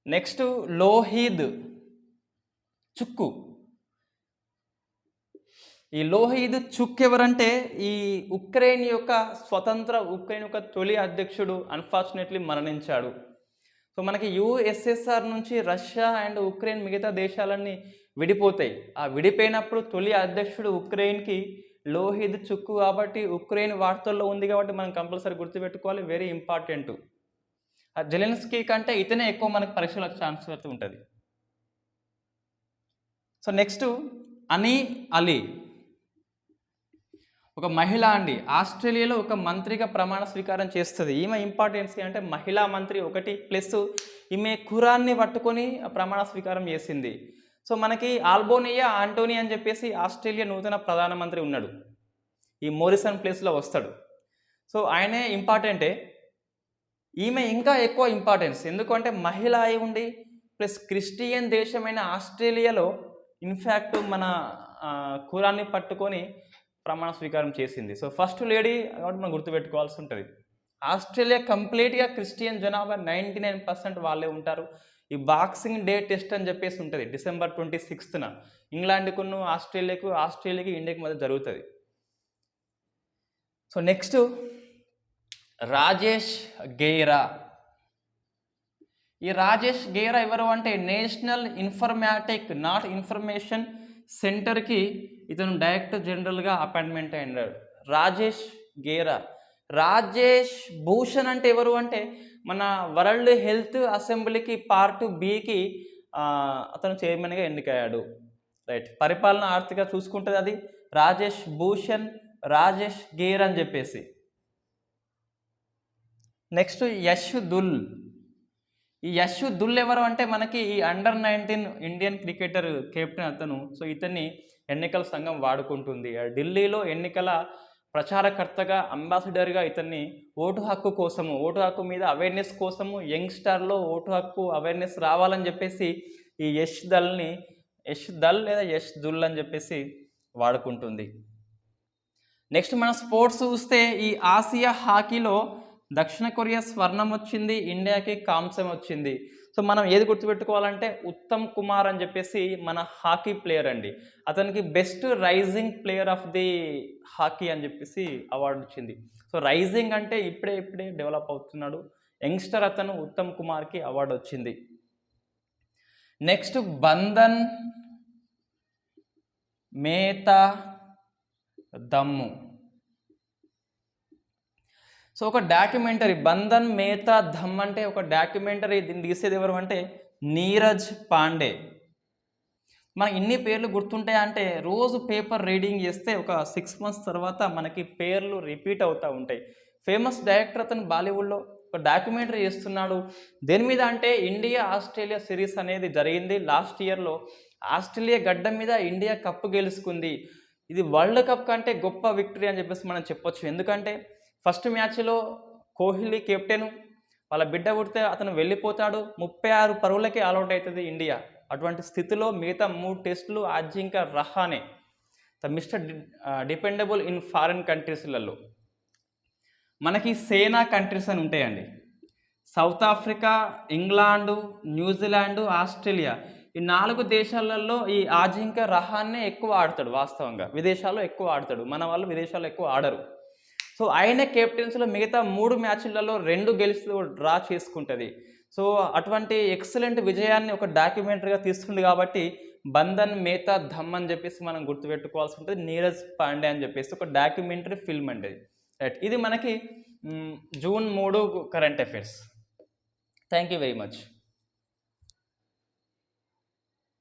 నెక్స్ట్ లోహీద్ చుక్కు. ఈ లోహీద్ చుక్ ఎవరంటే ఈ ఉక్రెయిన్ యొక్క తొలి అధ్యక్షుడు అన్ఫార్చునేట్లీ మరణించాడు. సో మనకి యుఎస్ఎస్ఆర్ నుంచి రష్యా అండ్ ఉక్రెయిన్ మిగతా దేశాలన్నీ విడిపోతాయి. ఆ విడిపోయినప్పుడు తొలి అధ్యక్షుడు ఉక్రెయిన్కి లోహీద్ చుక్కు కాబట్టి ఉక్రెయిన్ వార్తల్లో ఉంది కాబట్టి మనం కంపల్సరీ గుర్తుపెట్టుకోవాలి, వెరీ ఇంపార్టెంట్. ఆ జెలెన్స్కీ కంటే ఇతనే ఎక్కువ మనకు పరీక్షలకు ఛాన్స్ ఉంటుంది. సో నెక్స్ట్ అనీ అలీ, ఒక మహిళ అండి. ఆస్ట్రేలియాలో ఒక మంత్రిగా ప్రమాణ స్వీకారం చేస్తుంది. ఈమె ఇంపార్టెన్స్ అంటే మహిళా మంత్రి ఒకటి, ప్లస్ ఈమె ఖురాన్ని పట్టుకొని ప్రమాణ స్వీకారం చేసింది. సో మనకి ఆల్బోనియా ఆంటోనీ అని చెప్పేసి ఆస్ట్రేలియా నూతన ప్రధానమంత్రి ఉన్నాడు, ఈ మోరిసన్ ప్లేస్లో వస్తాడు. సో ఆయనే ఇంపార్టెంటే. ఈమె ఇంకా ఎక్కువ ఇంపార్టెన్స్, ఎందుకంటే మహిళ అయి ఉండి ప్లస్ క్రిస్టియన్ దేశమైన ఆస్ట్రేలియాలో ఇన్ఫ్యాక్ట్ మన ఖురాన్ని పట్టుకొని ప్రమాణ స్వీకారం చేసింది. సో ఫస్ట్ లేడీ కాబట్టి మనం గుర్తుపెట్టుకోవాల్సి ఉంటుంది. ఆస్ట్రేలియా కంప్లీట్గా క్రిస్టియన్ జనాభా 99% వాళ్ళే ఉంటారు. ఈ బాక్సింగ్ డే టెస్ట్ అని చెప్పేసి ఉంటుంది డిసెంబర్ 26న ఇంగ్లాండ్కును ఆస్ట్రేలియాకి ఇండియాకి మధ్య జరుగుతుంది. సో నెక్స్ట్ రాజేష్ గేరా. ఈ రాజేష్ గేరా ఎవరు అంటే నేషనల్ ఇన్ఫర్మేషన్ సెంటర్కి ఇతను డైరెక్టర్ జనరల్గా అపాయింట్మెంట్ అయినాడు. రాజేష్ గేరా. రాజేష్ భూషణ్ అంటే ఎవరు అంటే మన వరల్డ్ హెల్త్ అసెంబ్లీకి పార్ట్ బికి అతను చైర్మన్గా ఎన్నికయ్యాడు. రైట్, పరిపాలన ఆర్థిక చూసుకుంటుంది అది రాజేష్ భూషణ్, రాజేష్ గేర్ అని చెప్పేసి. నెక్స్ట్ యశ్ దుల్. ఈ యశ్ దుల్ ఎవరు అంటే మనకి ఈ అండర్-19 ఇండియన్ క్రికెటర్ కెప్టెన్ అతను. సో ఇతన్ని ఎన్నికల సంఘం వాడుకుంటుంది. ఢిల్లీలో ఎన్నికల ప్రచారకర్తగా, అంబాసిడర్గా ఇతన్ని ఓటు హక్కు మీద అవేర్నెస్ కోసము, యంగ్స్టర్లో ఓటు హక్కు అవేర్నెస్ రావాలని చెప్పేసి ఈ యశ్ దల్ లేదా యశ్ దుల్ అని చెప్పేసి వాడుకుంటుంది. నెక్స్ట్ మనం స్పోర్ట్స్ చూస్తే ఈ ఆసియా హాకీలో దక్షిణ కొరియా స్వర్ణం వచ్చింది, ఇండియాకి కాంస్యం వచ్చింది. సో మనం ఏది గుర్తుపెట్టుకోవాలంటే ఉత్తమ్ కుమార్ అని చెప్పేసి మన హాకీ ప్లేయర్ అండి. అతనికి best rising player of the hockey అని చెప్పేసి అవార్డు వచ్చింది. సో రైజింగ్ అంటే ఇప్పుడే డెవలప్ అవుతున్నాడు యంగ్స్టర్ అతను. ఉత్తమ్ కుమార్కి అవార్డు వచ్చింది. నెక్స్ట్ బంధన్ మేతా దమ్ము. సో ఒక డాక్యుమెంటరీ బంధన్ మేతా ధమ్ అంటే ఒక డాక్యుమెంటరీ. దీన్ని తీసేది ఎవరు అంటే నీరజ్ పాండే. మనకి ఇన్ని పేర్లు గుర్తుంటాయంటే రోజు పేపర్ రీడింగ్ చేస్తే ఒక 6 months తర్వాత మనకి పేర్లు రిపీట్ అవుతూ ఉంటాయి. ఫేమస్ డైరెక్టర్ అతను బాలీవుడ్లో ఒక డాక్యుమెంటరీ చేస్తున్నాడు. దేని మీద అంటే ఇండియా ఆస్ట్రేలియా సిరీస్ అనేది జరిగింది లాస్ట్ ఇయర్లో. ఆస్ట్రేలియా గడ్డ మీద ఇండియా కప్పు గెలుచుకుంది. ఇది వరల్డ్ కప్ కంటే గొప్ప విక్టరీ అని చెప్పేసి మనం చెప్పొచ్చు. ఎందుకంటే ఫస్ట్ మ్యాచ్లో కోహ్లీ కెప్టెన్, వాళ్ళ బిడ్డ పుడితే అతను వెళ్ళిపోతాడు. 36 పరుగులకే ఆల్అౌట్ అవుతుంది ఇండియా. అటువంటి స్థితిలో మిగతా 3 టెస్టులు Ajinkya Rahane mister dependable in foreign కంట్రీస్లలో. మనకి సేనా కంట్రీస్ అని ఉంటాయండి. South Africa, England, New Zealand, Australia. ఈ 4 దేశాలలో ఈ అజింక్య రహానే ఎక్కువ ఆడతాడు. వాస్తవంగా విదేశాల్లో ఎక్కువ ఆడతాడు. మన వాళ్ళు విదేశాల్లో ఎక్కువ ఆడరు. సో ఆయన కెప్టెన్సీలో మిగతా 3 మ్యాచ్లలో 2 గెలిచి డ్రా చేసుకుంటుంది. సో అటువంటి ఎక్సలెంట్ విజయాన్ని ఒక డాక్యుమెంటరీగా తీస్తుంది కాబట్టి బంధన్ మేతా ధమ్ అని చెప్పేసి మనం గుర్తుపెట్టుకోవాల్సి ఉంటుంది. నీరజ్ పాండే అని చెప్పేసి ఒక డాక్యుమెంటరీ ఫిల్మ్ అండి. రైట్, ఇది మనకి June 3 current affairs. Thank you very much.